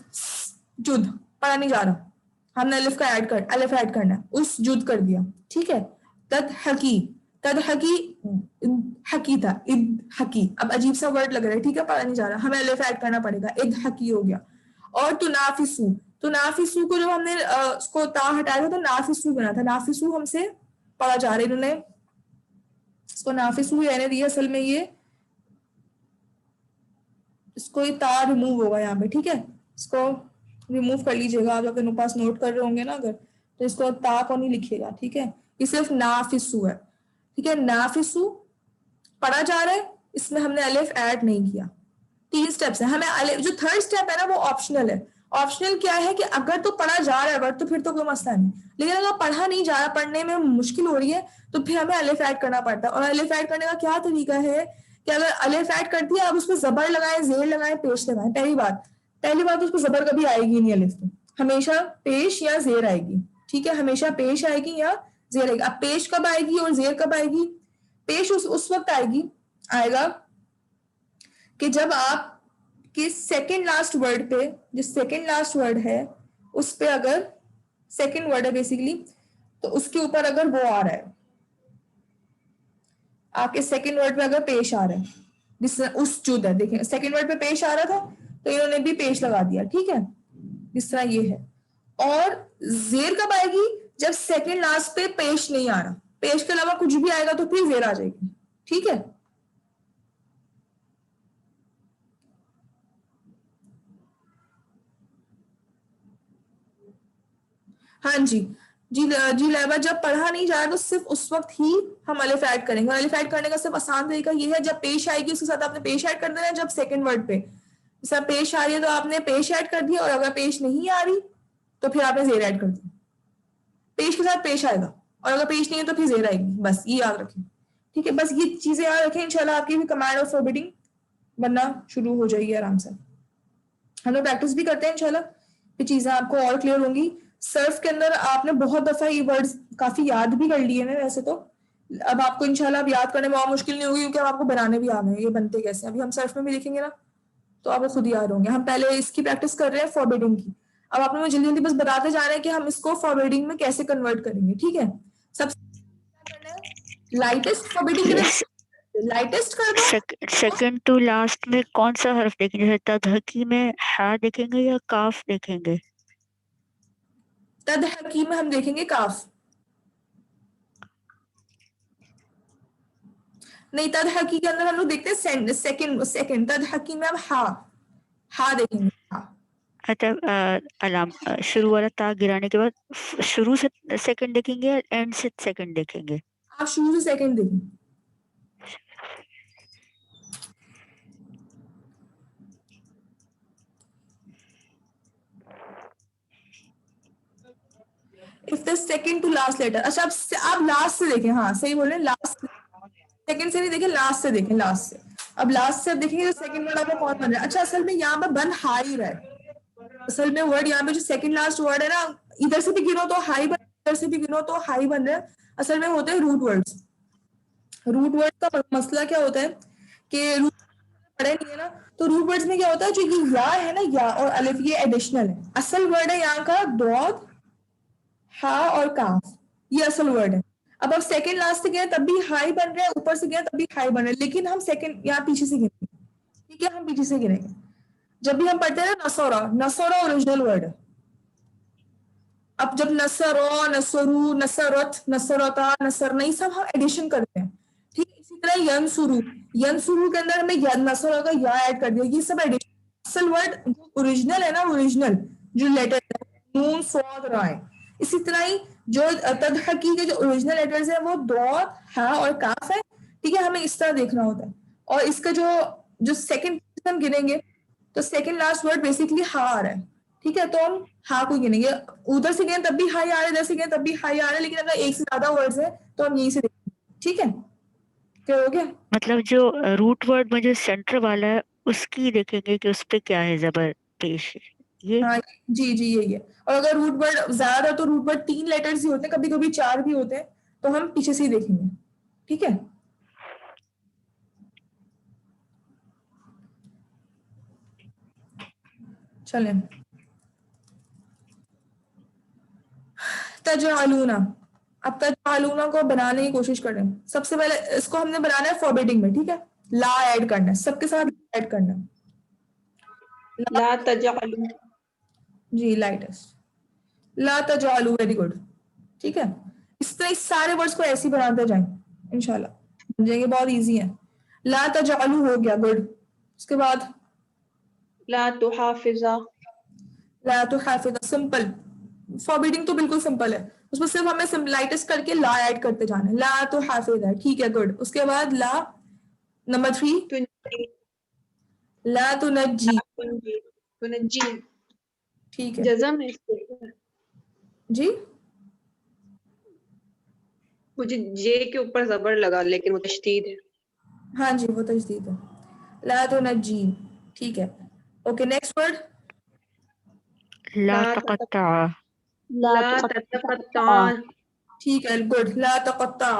जुद पढ़ा नहीं जा रहा, हमने अलिफ ऐड करना है, उस जुद कर दिया, ठीक है। तद हकी, तद हकी, हकी था, इद हकी, अब अजीब सा वर्ड लग रहा है, ठीक है, पढ़ा नहीं जा रहा, हमें अलिफ ऐड करना पड़ेगा, इद हकी हो गया। और तुनाफिसू, तो नाफिसू को जब हमने उसको ता हटाया था तो नाफिसू बना था, नाफिसू हमसे पढ़ा जा रहा है, इन्होंने इसको नाफिसू ही रहने दिया, असल में ये इसको ये ता रिमूव होगा यहाँ पे, ठीक है, इसको रिमूव कर लीजिएगा, आप अपने पास नोट कर रहे होंगे ना अगर, तो इसको ता को नहीं लिखिएगा, ठीक है, ये सिर्फ नाफिसू है, ठीक है। नाफिसू पढ़ा जा रहा है, इसमें हमने अलिफ ऐड नहीं किया। 3 स्टेप्स है, हमें अलिफ, जो थर्ड स्टेप है ना वो ऑप्शनल है। ऑप्शनल क्या है कि अगर तो पढ़ा जा रहा है वर्ड तो फिर तो कोई मसला नहीं, लेकिन अगर पढ़ा नहीं जा रहा, पढ़ने में मुश्किल हो रही है, तो फिर हमें अलिफ ऐड करना पड़ता है। और अलिफ ऐड करने का क्या तरीका है कि अगर अलिफ ऐड कर दिया, अब उसमें जबर लगाए, जेर लगाए, पेश लगाए, पहली बात उसको जबर कभी आएगी नहीं, अलिफ में हमेशा पेश या जेर आएगी, ठीक है, हमेशा पेश आएगी या जेर आएगी। अब पेश कब आएगी और जेर कब आएगी, पेश उस वक्त आएगा कि जब आप कि सेकंड लास्ट वर्ड पे, जो सेकंड लास्ट वर्ड है उस पे अगर सेकंड वर्ड है बेसिकली, तो उसके ऊपर अगर वो आ रहा है, आपके सेकंड वर्ड पे अगर पेश आ रहा है, जिस उस जुद है, देखें सेकंड वर्ड पे पेश आ रहा था तो इन्होंने भी पेश लगा दिया, ठीक है, जिस तरह ये है। और जेर कब आएगी? जब सेकंड लास्ट पे पेश नहीं आ रहा, पेश के अलावा कुछ भी आएगा तो फिर जेर आ जाएगी, ठीक है। हाँ जी, जी लैबा, जब पढ़ा नहीं जा रहा तो सिर्फ उस वक्त ही हम अलिफ ऐड करेंगे। और अलिफ ऐड करने का सिर्फ आसान तरीका ये है, जब पेश आएगी उसके साथ आपने पेश ऐड कर देना है। जब सेकंड वर्ड पे जैसे पेश आ रही है तो आपने पेश ऐड कर दिया, और अगर पेश नहीं आ रही तो फिर आपने जेर ऐड कर दिया। पेश के साथ पेश आएगा, और अगर पेश नहीं है तो फिर जेर आएगी, बस ये याद रखें, ठीक है। बस ये चीजें याद रखें, इंशाल्लाह आपकी भी कमांड और फॉरबिडिंग बनना शुरू हो जाएगी आराम से। हम लोग प्रैक्टिस भी करते हैं इंशाल्लाह, ये चीजें आपको और क्लियर होंगी। सर्फ के अंदर आपने बहुत दफा ये वर्ड्स काफी याद भी कर लिए हैं वैसे तो, अब आपको इंशाल्लाह अब याद करने में और मुश्किल नहीं होगी, क्योंकि अब आपको बनाने भी आ गए, ये बनते कैसे, अभी हम सर्फ में भी देखेंगे ना तो आपको खुद याद होंगे। हम पहले इसकी प्रैक्टिस कर रहे हैं फॉरबिडिंग की, अब आप हमें जल्दी जल्दी बस बताते जा रहे हैं कि हम इसको फॉरबिडिंग में कैसे कन्वर्ट करेंगे, ठीक है। सबसे लाइटेस्ट फॉरबिडिंग के लिए लाइटेस्ट कर दो। सेकंड टू लास्ट में कौन सा हर्फ देखेंगे? जैसे तदहकी में हा देखेंगे या काफ देखेंगे? तदहकी में हम देखेंगे काफ, नहीं तदहकी के अंदर हम लोग देखते हैं सेकंड तदहकी में हम हा देखेंगे, हा। अच्छा, अलाम शुरू वाला ता गिराने के बाद शुरू से सेकंड देखेंगे या एंड से सेकंड देखेंगे? आप शुरू से सेकंड देखें। If the second to last letter, अच्छा आप लास्ट से देखें, हाँ सही बोल रहे हैं, लास्ट सेकंड से नहीं देखें, लास्ट से देखें, लास्ट से। अब लास्ट से देखेंगे तो सेकंड वर्ड आपका कौन बन रहा है? अच्छा असल में यहाँ पे बन हाई रहा है, असल में वर्ड यहाँ पे जो सेकंड लास्ट वर्ड है ना, इधर से भी गिनो तो हाई बन, इधर से भी गिनो तो हाई बन रहा है। असल में होते हैं रूट वर्ड्स। रूट वर्ड का मसला क्या होता है कि रूट पढ़े नहीं है ना, तो रूट वर्ड्स में क्या होता है, जो ये या है ना, या और अलिफ, ये एडिशनल है। असल वर्ड है यहाँ का दौद, हा और काफ, ये असल वर्ड है। अब आप सेकंड लास्ट से गए तब भी हाई बन रहे हैं, ऊपर से गए तब भी हाई बन रहे हैं, लेकिन हम सेकंड यहाँ पीछे से गिनेंगे, ठीक है, हम पीछे से गिनेंगे। जब भी हम पढ़ते हैं ना नसौरा, नसौरा ओरिजिनल वर्ड है। अब जब नसरो, नसरू, नसरत, नसरता, नसरना, ये सब हम एडिशन करते हैं, ठीक है। इसी तरह यंसुरू, यंसुरू के अंदर हमने नसरा का या ऐड कर दिया, ये सब एडिशन। असल वर्ड जो ओरिजिनल है ना, ओरिजिनल जो लेटर है, नून सौद राय, इसी तरह ही जो तदहकी के जो ओरिजिनल लेटर्स है वो दौद, हा और काफ है, ठीक है। हमें इस तरह देखना होता है। और इसका जो जो सेकंड हम गिनेंगे तो सेकंड लास्ट वर्ड बेसिकली हा आ रहा है, ठीक है, तो हम हा को गिनेंगे। उधर से गए तब भी हाई आ रहा है, इधर से गए तब भी हाई आ रहा है, लेकिन अगर एक से ज्यादा वर्ड्स है तो हम यहीं से देखेंगे, ठीक है। क्या हो गया? मतलब जो रूट वर्ड में जो सेंटर वाला है उसकी देखेंगे कि उस पे क्या है जबर पेश है, ये? हाँ जी जी यही है। और अगर रूट वर्ड ज्यादा तो रूट वर्ड 3 लेटर्स ही होते हैं, कभी कभी 4 भी होते हैं, तो हम पीछे से ही देखेंगे, ठीक है। चलें, तजअलूना, अब तजअलूना को बनाने की कोशिश करें। सबसे पहले इसको हमने बनाना है फॉरबिडिंग में, ठीक है, ला ऐड करना है, सबके साथ ऐड करना है। ला तजअलू, जी लाइटेस्ट, ला तजअलू, वेरी गुड, ठीक है। इस तरह इस सारे वर्ड्स को ऐसे ही बनाते जाएं, इंशाल्लाह बन जाएंगे, बहुत इजी है। ला तजअलू हो गया, गुड। उसके बाद ला तुहाफिजा, ला तो हाफिजा, सिंपल। फॉरबिडिंग तो बिल्कुल सिंपल है, उसमें सिर्फ हमें लाइटेस्ट करके ला ऐड करते जाना है। ला तो हाफिजा, ठीक है, गुड। उसके बाद ला नंबर 3, तुनजी, ला तो नजी, तुनजी, तुनजी, ठीक है जज़म है इसके। जी। मुझे जे के ऊपर जबर लगा, लेकिन वो तशदीद है। हाँ जी वो तजदीद है, ला तो नजी, ठीक है। ओके नेक्स्ट वर्ड, ला ला तक़त्ता, ला ततक़त्ता, ठीक है, गुड। ला तक़त्ता,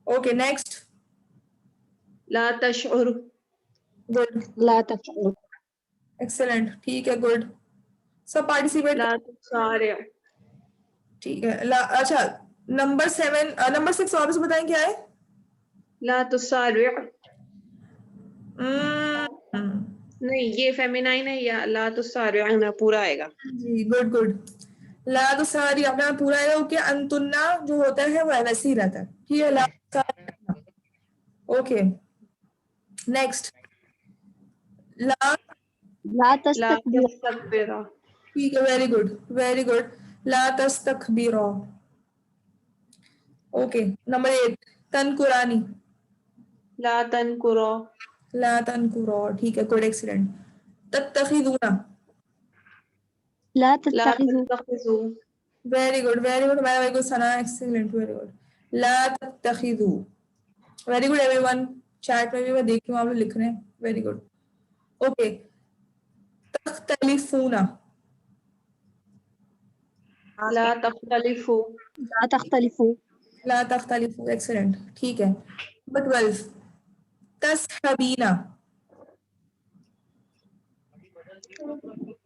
ओके नेक्स्ट, ला तशउर, गुड, ला तशउर, एक्सेलेंट, ठीक है, गुड। सब पार्टिसिपेट। ला तुसारिउ। ठीक है। अच्छा, नंबर 6 वापस बताएं क्या है? ला तुसारिउ। हम्म, नहीं, ये फेमिनाइन है, या ला तुसारिउ ना पूरा आएगा। जी, गुड गुड। ला तो सारी अपना पूरा है, ओके। अंतुन्ना जो होता है वो वैसे ही रहता है, ठीक है। ला सारी, ओके। नेक्स्ट, ला, ला ला तस्तकबिर। तस्तकबिरा। ठीक है, वेरी गुड वेरी गुड। ला तस्तकबिरा, ओके। नंबर 8, तनकुरानी। ला तनकुरा। ला तनकुरा, ठीक है, गुड, एक्सीलेंट। तत्तखिदूना, ला ला तत्तखिजू। तत्तखिजू। वेरी गुड वेरी गुड, हमारा वेरी गुड सना, एक्सीलेंट, वेरी गुड। ला तत्तखिदू, वेरी गुड एवरीवन। चैट में भी मैं देख रही हूँ आप लोग लिख रहे हैं, वेरी गुड, ओके। तख्तलिफूना, ला तख्तलिफू। ला तख्तलिफू। ला तख्तलिफू, एक्सीलेंट, ठीक है। नंबर 12, तस्हबीना,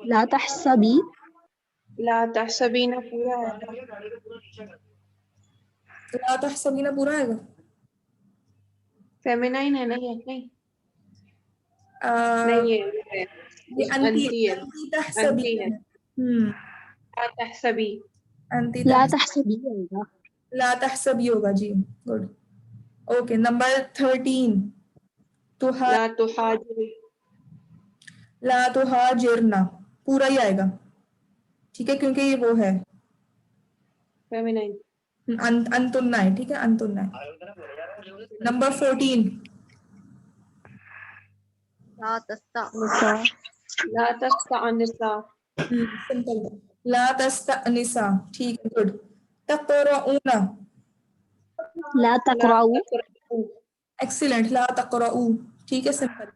ला तहसबी। ला तहसबीना पूरा आएगा। ला तहसबीना पूरा आएगा। फेमिनाइन है ना ये? नहीं आ, नहीं, ये ये अंती अंती है। अंती अंती है। तहसबीना। ला तहसबी। अंती ला तहस, तहसबी आएगा। ला तहसबी होगा जी, गुड, ओके। नंबर 13, तुहा, ला तुहाजिरी। ला तुहाजिरना, पूरा ही आएगा, ठीक है, क्योंकि ये वो है, फेमिनाइन। अंतुन्ना है, ठीक है, अंतुन्ना है। नंबर 14, ला तस्तअनिसा। ला तस्तअनिसा। सिंपल, ला तस्तअनिसा, ठीक है, गुड। तक़रऊना, ला ला तक़राऊ। तक़रऊ। एक्सीलेंट, ला तक़रऊ, ठीक है, सिंपल।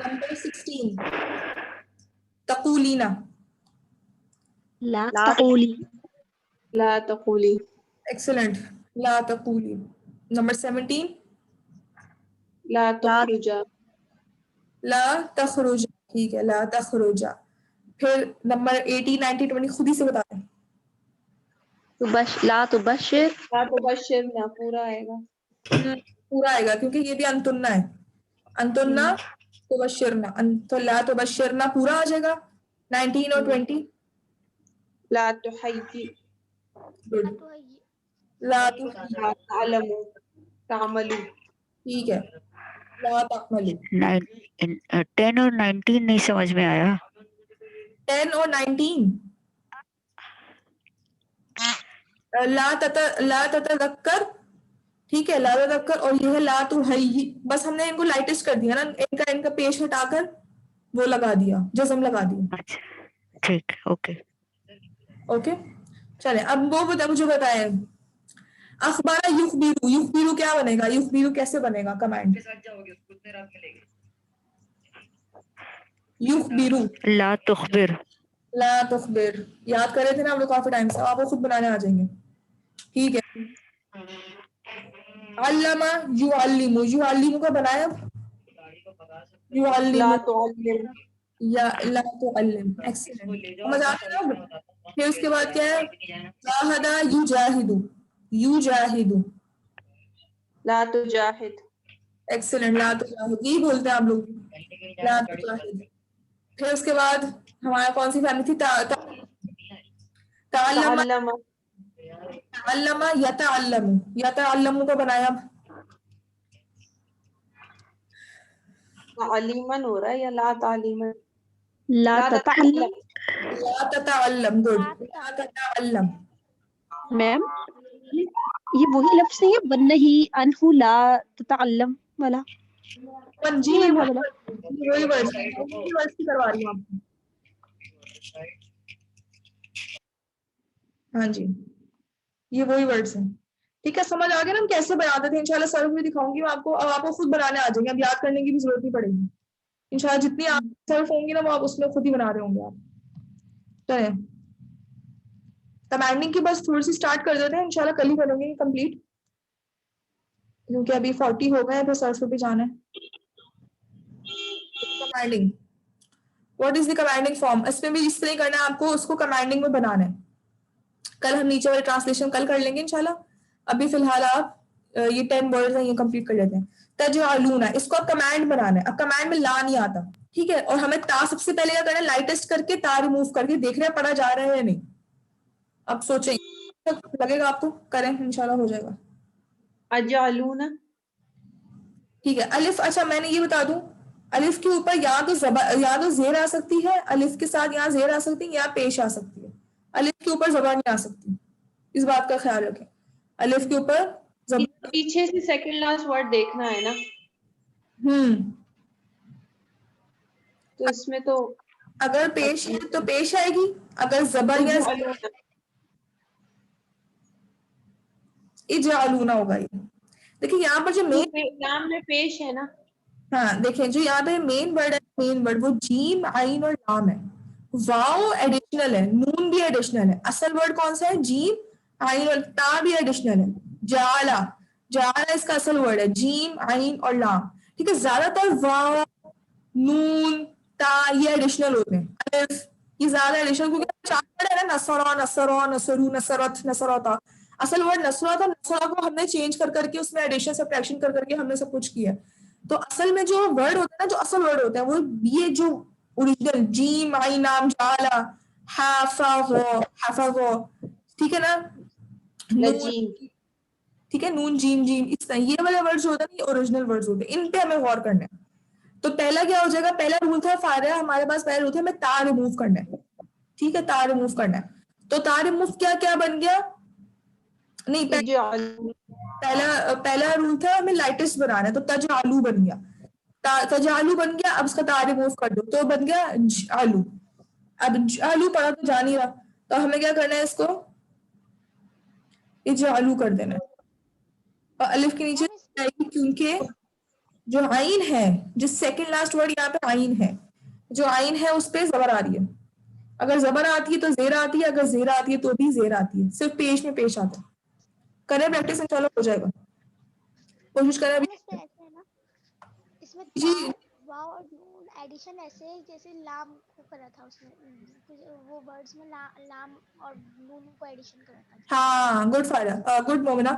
नंबर 16, तक़ूलीना, ला ला तक़ूली। ला तक़ूली। एक्सीलेंट, ला तक़ूली। नंबर 17, ला ला तुखरुजा। ला तखरुजा, ठीक है, ला तखरुजा। फिर नंबर 18, 19, 20 खुद ही से बता दें। ला तुबशिर। ला तुबशिर ना पूरा आएगा। पूरा आएगा क्योंकि ये भी अंतुन्ना है, अंतुन्ना तुबशिरना, तो ला तुबशिरना पूरा आ जाएगा। 19 और 20, ला तुहय्यि। गुड। ला तु, ला तालमु। तामलु। ठीक है, ला तकमलु। 10 और 19 नहीं समझ में आया। 10 और 19, ला ततज़क्कर, ठीक है, ला ततज़क्कर, और ये है ला तुहय्यि। बस हमने इनको लाइटेस्ट कर दिया ना, इनका पेश हटाकर वो लगा दिया, जज़म लगा दिया, अच्छा, ठीक, ओके। ओके। चले, अब वो मुझे बताए, अखबारा युखबिरू, युखबिरू क्या बनेगा? युखबिरू कैसे बनेगा कमांड? युखबिरू, ला तुखबिर। ला तुखबिर, याद करे थे ना हम लोग काफी टाइम से, आपको खुद बनाने आ जाएंगे, ठीक है। अल्लमा युअल्लिमु, युअल्लिमु का बनाया, ला युअल्लिमु तुअल्लिम। या ला तुअल्लिम, एक्सीलेंट, समझ आ गया ना अब? फिर उसके बाद क्या है? जाहदा युजाहिदु, युजाहिदु, ला तुजाहिद। एक्सीलेंट, ला तुजाहिद, यही बोलते हैं आप लोग, ला तुजाहिद। फिर उसके बाद हमारा कौन सी फैमिली थी? ताअल्लमा, तअल्लमा। ताअल्लमा यतअल्लमु, यतअल्लमु को बनाया, तालीमन हो रहा है या ला तालीमन? ला ला ततअल्लम। ततअल्लम। ला ततअल्लम, गुड, ला ततअल्लम। मैम, ये वही लफ्ज नहीं है, वन्नही अनहु ला ततअल्लम वाला? जी, ये ये वाला वाला। वही वर्ड्स है, वही वर्ड्स की करवा रही हूँ आपको। हाँ जी, ये वही वर्ड्स हैं, ठीक है, समझ आ गया ना हम कैसे बनाते थे? इंशाल्लाह सर भी दिखाऊंगी मैं आपको, अब आपको खुद बनाने आ जाएंगे, अब याद करने की भी जरूरत नहीं पड़ेगी इंशाल्लाह। जितनी आप सेल्फ होंगी ना, वो आप उसमें खुद ही बना रहे होंगे आप। चले, कमांडिंग की बस थोड़ी सी स्टार्ट कर देते हैं, इंशाल्लाह कल ही करेंगे कंप्लीट, क्योंकि अभी 40 हो गए हैं, फिर सरसों पे जाना है। Commanding, what is the commanding form? इसमें भी इस तरह ही करना है आपको, उसको कमांडिंग में बनाना है। कल हम नीचे वाले ट्रांसलेशन कल कर लेंगे इंशाल्लाह। अभी फिलहाल आप ये 10 वर्ड्स हैं ये कंप्लीट कर लेते हैं। तजअलूना, इसको आप कमांड बनाना है। अब कमांड में ला नहीं आता, ठीक है। और हमें ता सबसे पहले क्या करना है, लाइटेस्ट करके ता रिमूव करके देख रहे हैं पढ़ा जा रहा है या नहीं। अब सोचें, लगेगा आपको, करें इंशाल्लाह हो जाएगा। अजालूना, ठीक है। अलिफ, अच्छा मैंने ये बता दूं, अलिफ के ऊपर या तो जेर आ सकती है, अलिफ के साथ यहाँ जेर आ सकती है, या पेश आ सकती है। अलिफ के ऊपर जबर नहीं आ सकती, इस बात का ख्याल रखें। अलिफ के ऊपर जबर, पीछे से सेकंड लास्ट वर्ड देखना है ना, तो इसमें तो अगर पेश है तो पेश आएगी, अगर जबर या उजालूना, इजअलूना होगा। ये देखिए यहाँ पर जो मेन, नाम में पेश है ना। हाँ देखें जो यहाँ पे मेन वर्ड है, मेन वर्ड वो जीम आइन और लाम है। वाओ एडिशनल है, नून भी एडिशनल है। असल वर्ड कौन सा है? जीम आइन और ता भी एडिशनल है। जाला, जाला इसका असल वर्ड है, जीम आइन और लाम, ठीक है। ज्यादातर वाओ नून ता ये एडिशनल होते हैं, अलिफ ये ज्यादा एडिशनल, क्योंकि चार वर्ड है ना, नसरा नसरा नसरू नसरत नसरता। असल वर्ड नसरा था, नसरा को हमने चेंज कर करके उसमें एडिशन सब्ट्रैक्शन कर करके हमने सब कुछ किया। तो असल में जो वर्ड होता है ना, जो असल वर्ड होता है वो ये जो ओरिजिनल जीम आई नाम जाला हाफा, ठीक है ना, नून, नजीम, ठीक है, नून जीम जीम, इस तरह ये वाले वर्ड्स होते हैं, ये ओरिजिनल वर्ड्स होते हैं, इन पे हमें गौर करना है। तो पहला क्या हो जाएगा, पहला रूल था फारिया, हमारे पास पहला रूल था हमें ता रिमूव करना है, ठीक है, ता रिमूव करना है। तो ता रिमूव क्या क्या बन गया, नहीं पहला पहला रूल था हमें लाइटेस्ट बनाना है, तो तजआलू बन गया, तजआलू बन गया। अब इसका ता रिमूव कर दो तो बन गया आलू। अब आलू पढ़ा तो जा नहीं रहा, तो हमें क्या करना है, इसको इजआलू कर देना है। और अलिफ के नीचे आएगी, क्योंकि जो आइन है, जो सेकंड लास्ट वर्ड यहाँ पे आइन है, जो आइन है उस पे जबर आ रही है। अगर जबर आती है तो जेर आती है, अगर जेर आती है तो भी जेर आती है, सिर्फ पेश में पेश आता है। करें प्रैक्टिस, इंशाल्लाह हो जाएगा, कोशिश करें अभी। इसमें ऐसे है ना, इसमें जी वाव और नून एडिशन ऐसे है जैसे लाम को करा था उसमें, वो वर्ड्स में लाम और नून को एडिशन करा था। हाँ, गुड फायदा, गुड मोमिना।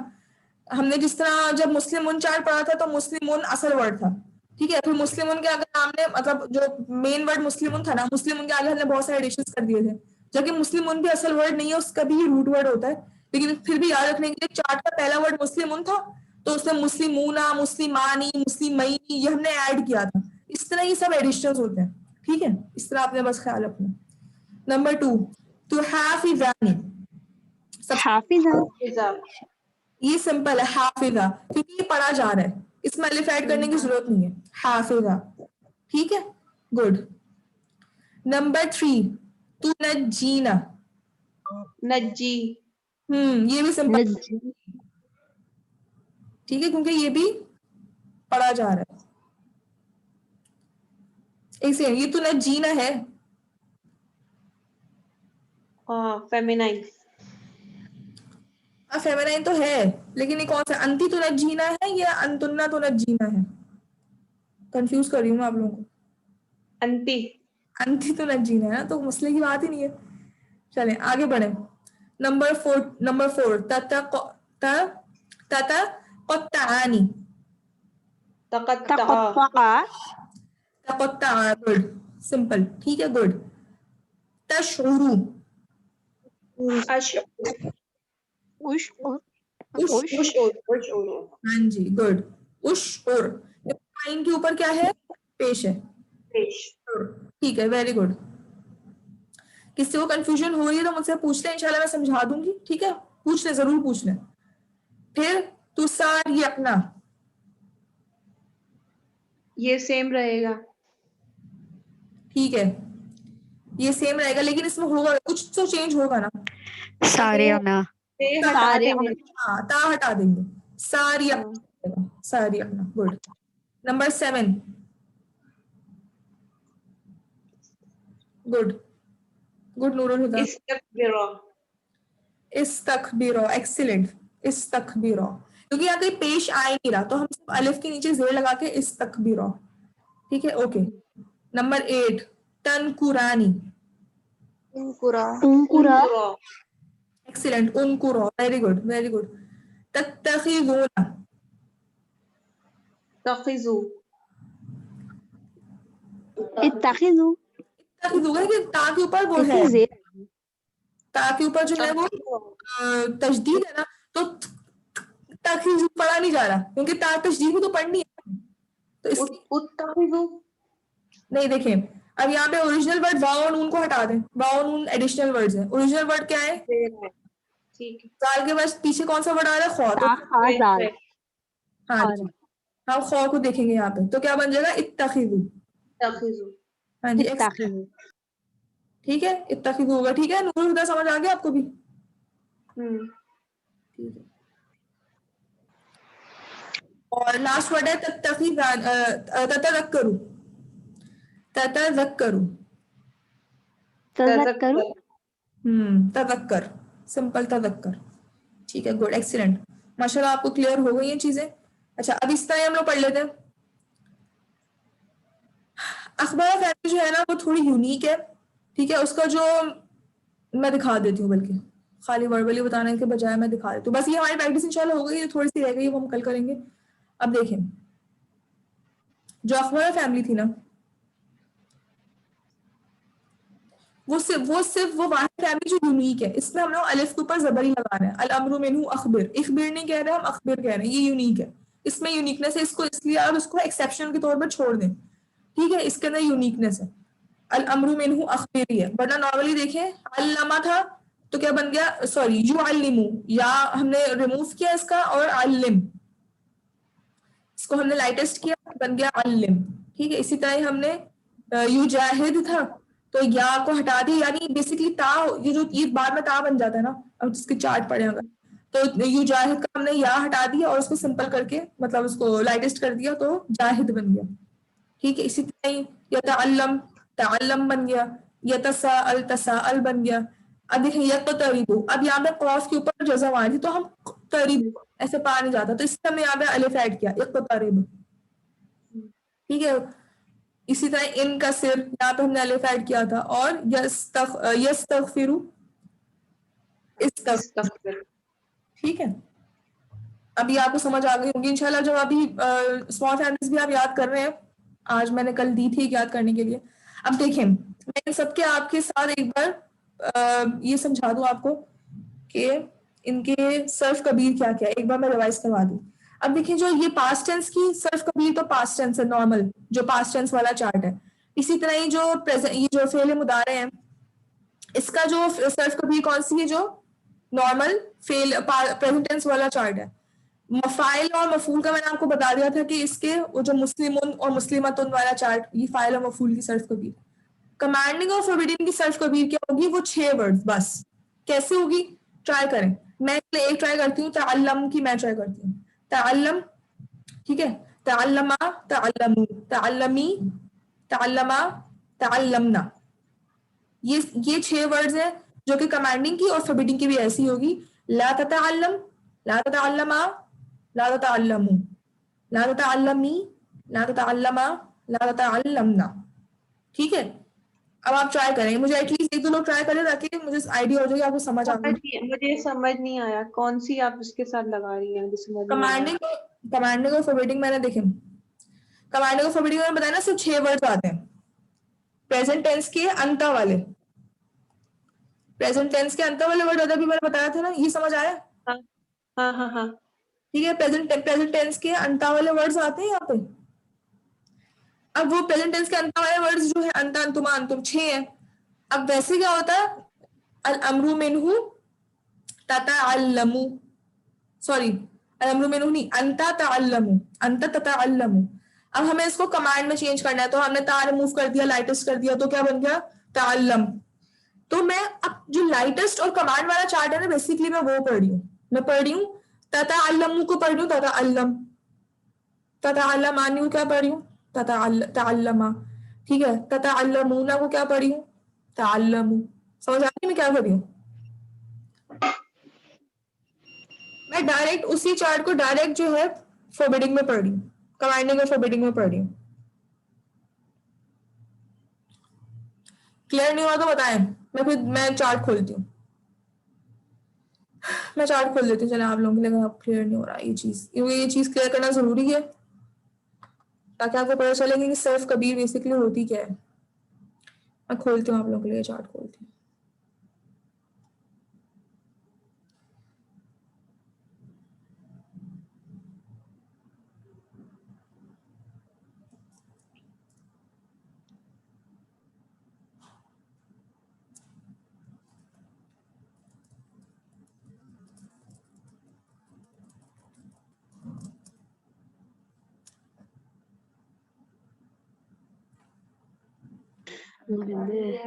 हमने जिस तरह जब मुस्लिम चार्ट पढ़ा था तो मुस्लिम असल वर्ड था, ठीक है। फिर मुस्लिम के आगे हमने मतलब जो मेन वर्ड मुस्लिम था ना, मुस्लिम के आगे हमने बहुत सारे एडिशंस कर दिए थे, जबकि मुस्लिम भी असल वर्ड नहीं है, उसका भी रूट वर्ड होता है। लेकिन फिर भी याद रखने के लिए चार्ट का पहला वर्ड मुस्लिम था, तो उसमें मुस्लिमूना, मुस्लिमानी, मुस्लिमैनी ये हमने ऐड किया था। इस तरह ये सब एडिशंस होते हैं, ठीक है। इस तरह आपने बस ख्याल रखना। नंबर 2, तो हाफिजानी, हाफिजा, ये सिंपल है हाफिजा, क्योंकि ये पढ़ा जा रहा है, इसमें अलिफ ऐड करने की जरूरत नहीं है, हाफिजा, ठीक है, गुड। नंबर 3, तू नजीना, नजी, ये भी सिंपल, नजी, ठीक है, क्योंकि ये भी पढ़ा जा रहा है। एक सेकंड, ये तू नजीना है, फेमिनाइन, फेमिनाइन तो है, लेकिन ये कौन सा, अंती तो नजीना है या अंतुन्ना तो नजीना है? कंफ्यूज कर रही हूँ मैं आप लोगों को। अंती, अंती तो नजीना है ना, तो मसले की बात ही नहीं है। चलें आगे बढ़े। नंबर 4, ततक़त्तआनी, तक़त्तआ, तक़त्तआ, गुड, सिंपल, ठीक है, गुड। तशउरू, हाँ जी, गुड। उशउर, आइन के ऊपर क्या है, पेश है, ठीक है, वेरी गुड। किसी को कंफ्यूजन हो रही है तो मुझसे पूछ ले, इंशाल्लाह मैं समझा दूंगी, ठीक है, पूछ ले, जरूर पूछ ले। फिर तुसार ये अपना, ये सेम रहेगा, ठीक है, ये सेम रहेगा, लेकिन इसमें होगा कुछ तो चेंज होगा ना, सारे अपना, सारे हाँ ता हटा देंगे, सारी अपना, सारी अपना, good. Number 7, good, good Noorul Huda, इस्तकबिरो, एक्सीलेंट, इस्तकबिरो, क्योंकि यहाँ कहीं पेश आ ही नहीं रहा, तो हम सिर्फ अलिफ के नीचे जेर लगा के इस्तकबिरो, ठीक है, ओके। नंबर 8, तनकुरानी, उनकुरा उनकुरा एक्सीलेंट, उनकुरा, वेरी गुड वेरी गुड। तत्तखिज़ूना, तखिजू इत्तखिजू तत्तखिज़ूना कि ता के ऊपर वो है, इसमें जेर ता के ऊपर जो है वो तशदीद है ना, तो तखिज़ू पढ़ा नहीं जा रहा क्योंकि ता तशदीद में तो पढ़नी है, तो इसलिए उत्तखिजू नहीं। देखें अब यहाँ पे ओरिजिनल वर्ड वाव और नून को हटा दें, वाव और नून एडिशनल वर्ड्स हैं, ओरिजिनल वर्ड क्या है, जेर है, ठीक है। जाल के बाद पीछे कौन सा वर्ड आ रहा है, खौ, तो खाजाल हाँ जी, हम खौ को देखेंगे यहाँ पे तो क्या बन जाएगा, इत्तखिज़ू। तखिजू हाँ जी, इत्तखिजू ठीक है, इत्तखिज़ू होगा, ठीक है। नूरुल हुदा समझ आ गया आपको भी, ठीक है। और लास्ट वर्ड है ततज़क्करू, ततज़क्करू, तज़क्करू तज़क्कर, सिंपल तज़क्कर, ठीक है, गुड, एक्सीलेंट, माशाल्लाह आपको क्लियर हो गई ये चीजें। अच्छा, अब इस तरह हम लोग पढ़ लेते हैं। अखबार फैमिली जो है ना वो थोड़ी यूनिक है, ठीक है, उसका जो मैं दिखा देती हूँ, बल्कि खाली वर्बली बताने के बजाय मैं दिखा देती हूँ, बस ये हमारी प्रैक्टिस इंशाल्लाह हो गई, थोड़ी सी रह गई, वो हम कल करेंगे। अब देखें जो अखबार फैमिली थी ना, वो सिर्फ वो वाहिद फैमिली जो यूनिक है, इसमें हम लोग अलिफ के ऊपर जबरी लगा रहे हैं, अल अमरु मिन्हु अखबिर, इखबिर नहीं कह रहे हम, अखबिर कह रहे हैं, ये यूनिक है, इसमें यूनिकनेस है, इसको इसलिए आप उसको एक्सेप्शन के तौर पर छोड़ दें, ठीक है, इसके अंदर यूनिकनेस है, अल अमरु मिन्हु अखबिर है, वरना नॉर्मली देखें अल्लमा था तो क्या बन गया, सॉरी युअल्लिमु, या हमने रिमूव किया इसका, और अल्लिम, इसको हमने लाइटेस्ट किया, बन गया अल्लिम, ठीक है। इसी तरह हमने युजाहिद था तो या को हटा दिया, यानी बेसिकली ता, ये जो ये बाद में ता बन जाता है ना, अब जिसके चार्ट पड़े अगर, तो युजाहिद का हमने या हटा दिया और उसको सिंपल करके मतलब उसको लाइटेस्ट कर दिया तो जाहिद बन गया, ठीक है। इसी तरह यतअल्लम, तअल्लम बन गया, यतसाअल, तसाअल बन गया। अब देखिए यततरिबु, अब यहाँ पे कॉफ के ऊपर जज़म आ रही थी तो हम तरिब ऐसे पा नहीं जाता, तो इसलिए हमने यहाँ पे अलिफ ऐड किया, यततरिब, ठीक है। इसी तरह इन का सिर, यहाँ पे हमने अलिफ ऐड किया था, और यस्तगफिरु, इस्तगफिर, ठीक है। अभी आपको समझ आ गई होगी इंशाल्लाह, जब अभी स्मॉल फैमिलीज भी आप याद कर रहे हैं, आज मैंने कल दी थी याद करने के लिए। अब देखें मैं इन सबके आपके साथ एक बार ये समझा दूं आपको कि इनके सर्फ कबीर क्या क्या है, एक बार मैं रिवाइज करवा दूं। अब देखिए जो ये पास्ट टेंस की सर्फ कबीर तो पास्ट टेंस है नॉर्मल, जो पास्ट टेंस वाला चार्ट है। इसी तरह ही जो प्रेजेंट, ये जो फेल मुदारे हैं, इसका जो सर्फ कबीर कौन सी है, जो नॉर्मल फेल प्रेजेंट टेंस वाला चार्ट है। मफाइल और मफूल का मैंने आपको बता दिया था कि इसके वो जो मुस्लिमुन और मुस्लिमतुन वाला चार्ट, ये फाइल और मफूल की सर्फ कबीर। कमांडिंग और फॉरबिडिंग की सर्फ कबीर क्या होगी, वो 6 वर्ड्स बस। कैसे होगी, ट्राई करें, मैं एक ट्राई करती हूँ, तअल्लम की मैं ट्राई करती हूँ, तअल्लम, ठीक है, तअल्लमा, तअल्लमू, तअल्लमी, तअल्लमा, तअल्लमना, ये 6 वर्ड्स हैं जो कि कमांडिंग की और फॉरबिडिंग की भी ऐसी होगी। ला ततअल्लम, ला ततअल्लमा, ला ततअल्लमू, ला ततअल्लमी, ला ततअल्लमा, ला ततअल्लमना, ठीक है। अब आप ट्राई करेंगे, मुझे एटलीस्ट 1-2 लोग ट्राई करें ताकि मुझे आइडिया हो जाए कि आपको समझ आ गई। मुझे समझ नहीं आया कौन सी आप उसके साथ लगा रही हैं, मुझे समझ नहीं आया। कमांडिंग और फॉरबिडिंग मैंने देखे, कमांडिंग और फॉरबिडिंग मैंने बताया ना, सिर्फ 6 वर्ड्स आते हैं प्रेजेंट टेंस के अंत वाले, प्रेजेंट टेंस के अंत वाले वर्ड अभी मैंने बताया था ना, ये समझ आया? हाँ हाँ हाँ हाँ, ठीक है, प्रेजेंट टेंस के अंत वाले वर्ड्स आते हैं यहाँ पे। अब वो प्रेजेंट टेंस के अंत वाले वर्ड्स जो है अंत, अंतुमा, अंतुम 6 है। अब वैसे क्या होता है, अल अमरु मिन्हु ततअल्लमु, सॉरी अल अमरु मिन्हु नहीं, अंता तअल्लमु, अंता ततअल्लमु। अब हमें इसको कमांड में चेंज करना है, तो हमने ता रिमूव कर दिया, लाइटेस्ट कर दिया, तो क्या बन गया, तअल्लम। तो मैं अब जो लाइटेस्ट और कमांड वाला चार्ट है ना, बेसिकली मैं वो पढ़ रही हूँ, मैं पढ़ रही हूँ ततअल्लमु को पढ़ रही हूँ, ततअल्लम, ततअल्लमानी को क्या पढ़ रही हूँ, तअल्लमा, ठीक है। ततअल्लमूना को क्या पढ़ रही हूँ, तअल्लमू। समझ आ रही मैं क्या कर रही हूँ? मैं डायरेक्ट उसी चार्ट को डायरेक्ट जो है फॉरबिडिंग में पढ़ रही हूँ, कमांडिंग और फॉरबिडिंग में पढ़ रही हूँ। क्लियर नहीं हुआ तो बताएं, मैं चार्ट खोलती हूँ, मैं चार्ट खोल देती हूँ। चले आप लोगों के लिए अगर क्लियर नहीं हो रहा ये चीज, क्योंकि ये चीज क्लियर करना जरूरी है ताकि आपको पता चलेगा कि सर्फ कबीर बेसिकली होती क्या है। मैं खोलती हूँ आप लोगों के लिए चार्ट खोलती हूँ।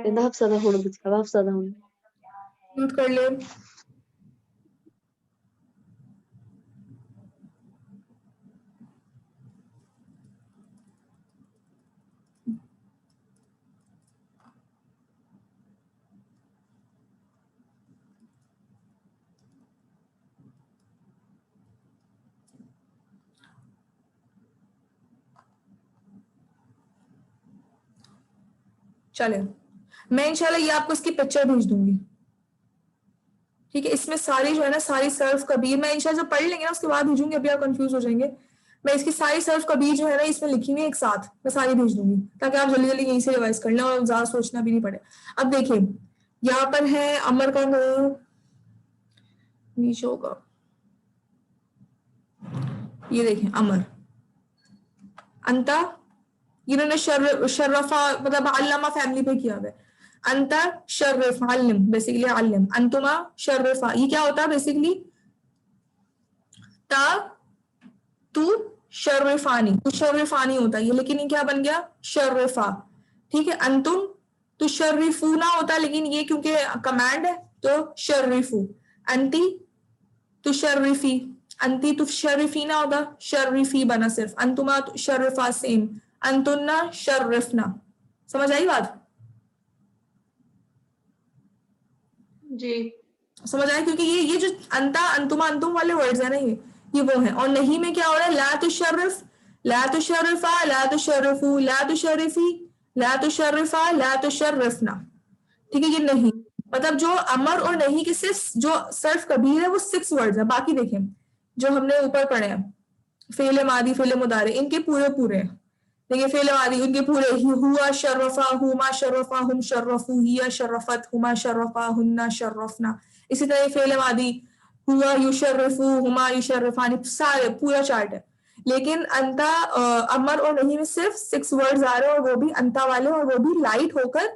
എന്താ ഹഫ്സാദ ഹോണ് ബുദ്ധിയാ ഹഫ്സാദ ഹോണ് म्यूट कर ले। चले मैं इंशाल्लाह ये आपको इसकी पिक्चर भेज दूंगी, ठीक है। इसमें सारी जो है ना सारी सर्फ कबीर मैं इंशाल्लाह जब पढ़ लेंगे ना उसके बाद भेजूंगी, अभी आप कंफ्यूज हो जाएंगे। मैं इसकी सारी सर्फ कबीर जो है ना इसमें लिखी हुई है एक साथ, मैं सारी भेज दूंगी ताकि आप जल्दी जल्दी यहीं से रिवाइज कर लें और ज्यादा सोचना भी नहीं पड़े। अब देखिए यहाँ पर है अमर का नाम नीचे होगा, ये देखें अमर, अंता इन्होंने शर्रफा मतलब अल्लामा फैमिली पे किया हुआ है। अंता शर्रफ अल्लम बेसिकली अल्लम, अंतुमा शर्रफा ये क्या होता है बेसिकली, ता तू शर्रफानी, तू शर्रफानी होता है ये, लेकिन ये क्या बन गया शर्रफा, ठीक है। अंतुम तो शर्रिफूना होता है, लेकिन ये क्योंकि कमांड है तो शर्रिफू। अंती तो शर्रिफी, अंती तो शर्रिफीना होता, शर्रिफी बना सिर्फ। अंतुमा तो शर्रिफा सेम, अंतुन्ना शर्रिफना। समझ आई बात? जी समझ आया? क्योंकि ये जो अंता अंतुमा अंतुम वाले वर्ड्स है ना ये वो है। और नहीं में क्या हो रहा है, ला तुशर्रिफ, ला तुशर्रिफा, ला तुशर्रिफू, ला तुशर्रिफी, ला तुशर्रिफा, ला तुशर्रिफना, ठीक है। ये नहीं मतलब जो अमर और नहीं के सिर्फ जो सर्फ कबीर है वो 6 वर्ड्स है। बाकी देखें जो हमने ऊपर पढ़े हैं फेले मादी फेले मुदारे इनके पूरे पूरे हैं। देखिए फेले मादी उनके पूरे ही, हुआ शर्रफा, हुमा शर्रफा, हुम शर्रफू, हिया शर्रफत, हुमा शर्रफा, हुन्ना शर्रफना। इसी तरह फेले मादी हुआ युशर्रफू, हुमा युशर्रफानी, सारे पूरा चार्ट है। लेकिन अंता अमर और नहीं में सिर्फ 6 वर्ड्स आ रहे हैं और वो भी अंता वाले, और वो भी लाइट होकर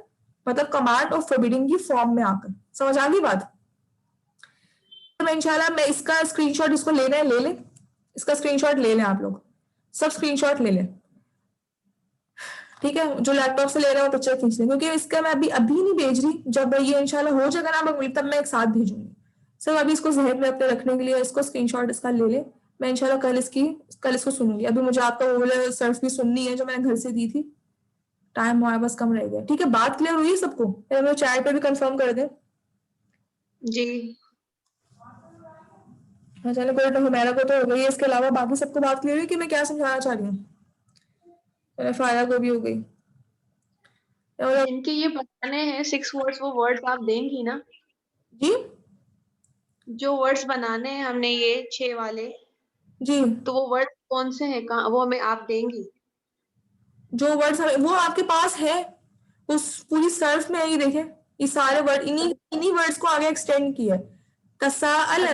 मतलब कमांड और फॉरबिडिंग की फॉर्म में आकर। समझ आ गई बात? तो मैं इंशाल्लाह मैं इसका स्क्रीनशॉट, इसको लेना है ले लें, इसका स्क्रीनशॉट ले लें आप लोग, सब स्क्रीनशॉट ले लें, ठीक है। जो लैपटॉप से ले रहे हो पिक्चर खींच लें, क्योंकि इसका मैं अभी नहीं भेज रही, जब ये इंशाल्लाह हो जाएगा ना तब मैं एक साथ भेजूंगी। सब अभी इसको जहन में अपने रखने के लिए इसको स्क्रीनशॉट इसका ले ले। मैं इंशाल्लाह कल इसको सुनूंगी। अभी मुझे आपका वो वाला सर्फ भी सुननी है जो मैंने घर से दी थी, टाइम हमारे पास कम रह गया, ठीक है। बात क्लियर हुई है सबको? मेरे चैट पे भी कंफर्म कर दें। जी चलो कोई तो मेरा को तो हो गई है, इसके अलावा बाकी सबको बात क्लियर हुई कि मैं क्या समझाना चाह रही हूँ? फायदा को भी हो गई। इनके ये बनाने हैं 6 वर्ड्स, वो वर्ड्स आप देंगी ना? जी जो वर्ड्स बनाने हैं हमने ये 6 वाले, जी तो वो वर्ड्स कौन से हैं, कहाँ वो हमें आप देंगी? जो वर्ड्स वो आपके पास है उस पूरी सर्फ में है। ये देखें ये सारे वर्ड इन्हीं वर्ड्स को आगे एक्सटेंड किया है। तसाअल,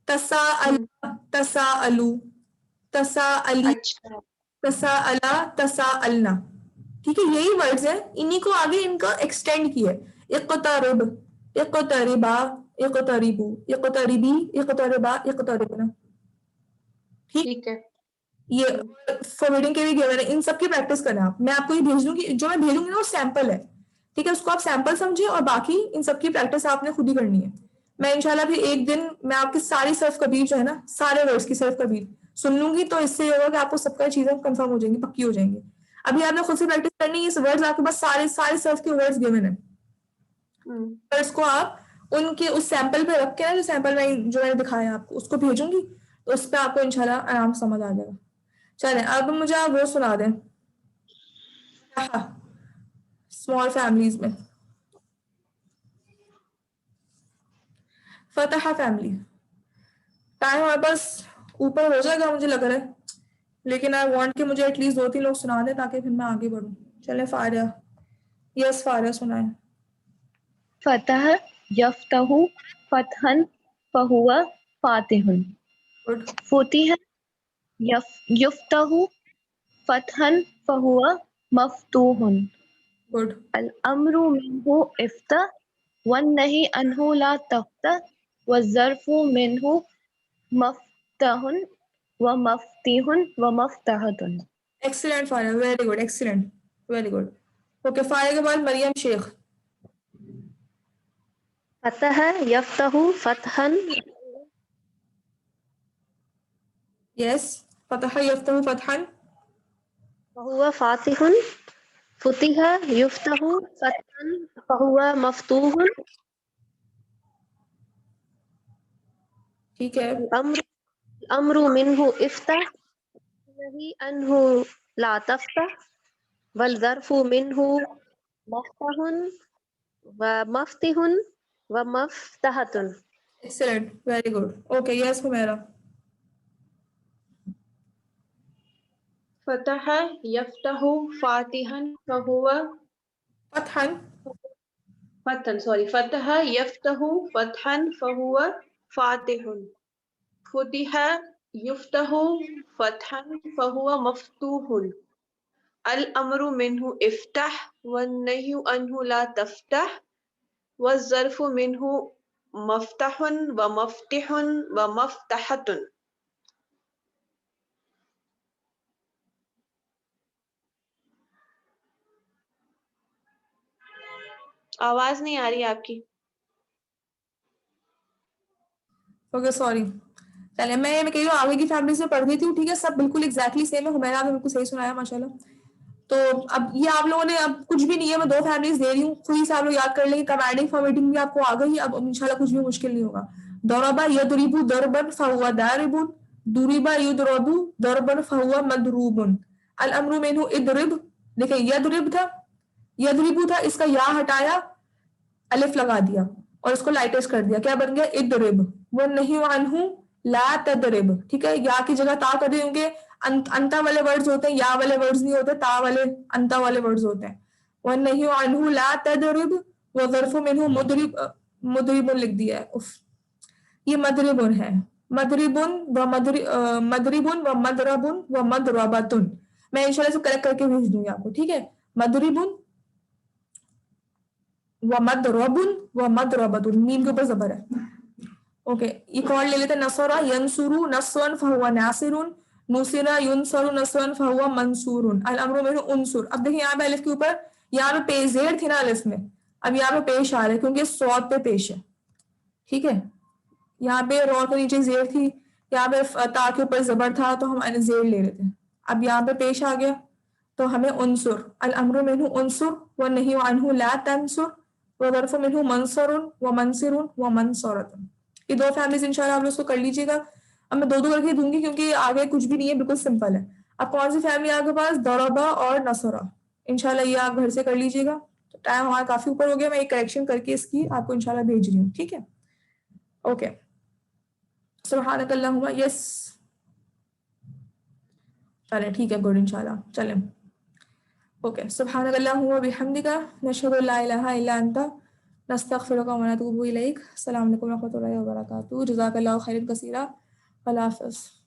तसाअल, तसाअलू, तसाअली, अच्छा तसाअला, तसाअलना, ठीक है। यही वर्ड्स है, इन्हीं को आगे इनका एक्सटेंड किया है। इक़्तरिब, इक़्तरिबा, इक़्तरिबू, इक़्तरिबी, इक़्तरिबा, इक़्तरिबना, ठीक है। ये फॉरवर्डिंग के भी गिवन है। इन सब की प्रैक्टिस करें आप। मैं आपको ये भेज दूंगी, जो मैं भेजूंगी ना वो सैंपल है, ठीक है। उसको आप सैंपल समझिए और बाकी इन सब की प्रैक्टिस आपने खुद ही करनी है। मैं इंशाल्लाह भी एक दिन मैं आपकी सारी सर्फ कबीर जो है ना सारे वर्ड्स की सर्फ कबीर सुन लूंगी, तो इससे ये होगा कि आपको सबका चीजें कंफर्म हो जाएंगी, पक्की हो जाएंगी। अभी आपने खुद से प्रैक्टिस करनी है। इस वर्ड्स आपके पास सारे सारे सर्फ के वर्ड्स गिवन है, वर्ड्स को आप उनके उस सैंपल पे रख के ना, जो सैंपल में जो मैंने दिखाया आपको उसको भेजूंगी, तो उस पर आपको इंशाल्लाह आराम समझ आ जाएगा। चलें अब मुझे आप वो सुना दें। स्मॉल फैमिलीज में। फतह फैमिली, टाइम हमारे पास ऊपर हो जाएगा मुझे लग रहा है, लेकिन आई वांट कि मुझे एटलीस्ट 2-3 लोग सुना दें ताकि फिर मैं आगे बढ़ूं। चले फारिया, यस फारिया सुनाएं। फतह यफ्तहु फतहन फहुवा फातिहुन। गुड फुतिह युफ्तहु फतहन फहुवा मफ्तूहुन। गुड अल अम्रु मिन्हु इफ्तह वन्नही अन्हु ला तफ्तह वज़्ज़र्फु मिन्हु मफ्तहुन व मफ्तिहुन व मफ्तहतुन। Excellent Faria, very good, excellent, very good. Okay, Faria के बाद मरियम शेख। फतह यफ्तहु फतहन यस, फतह यफ्तहु फतहन फहुवा फातिहुन। फुतिह युफ्तहु फतहन फहुवा मफ्तूहुन। ठीक है। अम्रु मिन्हु इफ्तह वन्नही अन्हु ला तफ्तह वल ज़र्फु मिन्हु मफ्तहुन व मफ्तिहुन व मफ्तहतुन। Excellent, very good. Okay, yes Humaira. फतह यफ्तहु फातिहन फहुवा फतहन फतह यफ्तहु फतहन फहुवा फातिहुन। फुतिह युफ्तहु फतहन फहुवा मफ्तूहुन। अल अम्रु मिन्हु इफ्तह वन्नहयु अन्हु ला तफ्तह वज़्ज़र्फु मिन्हु मफ्तहुन व मफ्तिहुन व मफ्तहतुन। आवाज नहीं आ रही आपकी। Okay sorry. चले मैं कह रही हूँ आगे की फैमिली से पढ़ गई थी, ठीक है, सब बिल्कुल एग्जैक्टली सेम है। हुमैरा ने बिल्कुल सही सुनाया माशाल्लाह। तो अब ये आप लोगों ने, अब कुछ भी नहीं है, मैं 2 फैमिलीज दे रही हूँ, खुद से आप लोग याद कर लेंगे। कमांडिंग फॉर्मेटिंग भी आपको आ गई, अब इंशाल्लाह कुछ भी मुश्किल नहीं होगा। दरबा यदरिबु दरबन फहुवा दारिबुन, दुरिबा युदरबु दरबन फहुवा मदरूबुन। अल अम्रु मिन्हु इदरिब, देखिए यदरिब था, यदरिबु था, इसका या हटाया, अलिफ लगा दिया और इसको लाइटेस्ट कर दिया, क्या बन गया इदरिब। वो नहीं अनहु ला तदरिब, ठीक है, या की जगह ता कर दिए, क्योंकि अंता वाले वर्ड्स होते हैं, या वाले वर्ड्स नहीं होते, ता वाले अंता वाले वर्ड्स होते हैं। वो नहीं अनहु ला तदरिब वो ज़र्फ़ु मिन्हु मुदरिब, मुदरिबुन लिख दिया है। उफ, ये मदरिबुन है, मदरिबुन व मदरिबुन व मदरबुन व मदरबतुन। मैं इंशाल्लाह इसको करेक्ट करके भेज दूंगी आपको, ठीक है। मदरिबुन व मदरबुन व मदरबतुन, मीम के ऊपर जबर है। ओके, एक और ले लेते हैं। नसरा यंसुरु नस्रन फहुवा नासिरुन, नुसिरा युनसरु नस्रन फहुवा मंसूरुन। अल अम्रु मिन्हु उनसुर। अब देखिए यहाँ पे अलिफ के ऊपर, यहाँ पे पेजेर थी ना अलिफ में, अब यहाँ पे पेश आ रहा है क्योंकि सौत पे पेश है, ठीक है। यहाँ पे रॉ के नीचे जेर थी, यहाँ पे ता के ऊपर जबर था, तो हम जेर ले रहे थे। अब यहाँ पे पेश आ गया तो हमें उनसुर। अल अम्रु मिन्हु उनसुर व नही अन्हु ला तंसुर व ज़र्फ़ु मिन्हु मंसरुन व मंसिरुन व मंसरतुन। ये 2 फैमिलीज इंशाल्लाह आप लोग इसको कर लीजिएगा। अब मैं 2-2 करके दूंगी क्योंकि आगे कुछ भी नहीं है, बिल्कुल सिंपल है। अब कौन सी फैमिली आपके पास, दरबा और नसरा, इंशाल्लाह ये आप घर से कर लीजिएगा। तो टाइम हमारा काफी ऊपर हो गया, मैं एक करेक्शन करके इसकी आपको इंशाल्लाह भेज रही हूँ, ठीक है। ओके, सुब्हानकल्लाहुम्मा, यस, चले ठीक है, गुड, इंशाल्लाह चले। ओके, सुब्हानकल्लाहुम्मा बिहम्दिका नशहदु ला इलाहा इल्ला अंता नस्तगफिरुका व नतूबु इलैक। अस्सलामु अलैकुम व रहमतुल्लाहि व बरकातुहू। जज़ाकल्लाहु खैरन कसीरा। अल्लाह हाफ़िज़।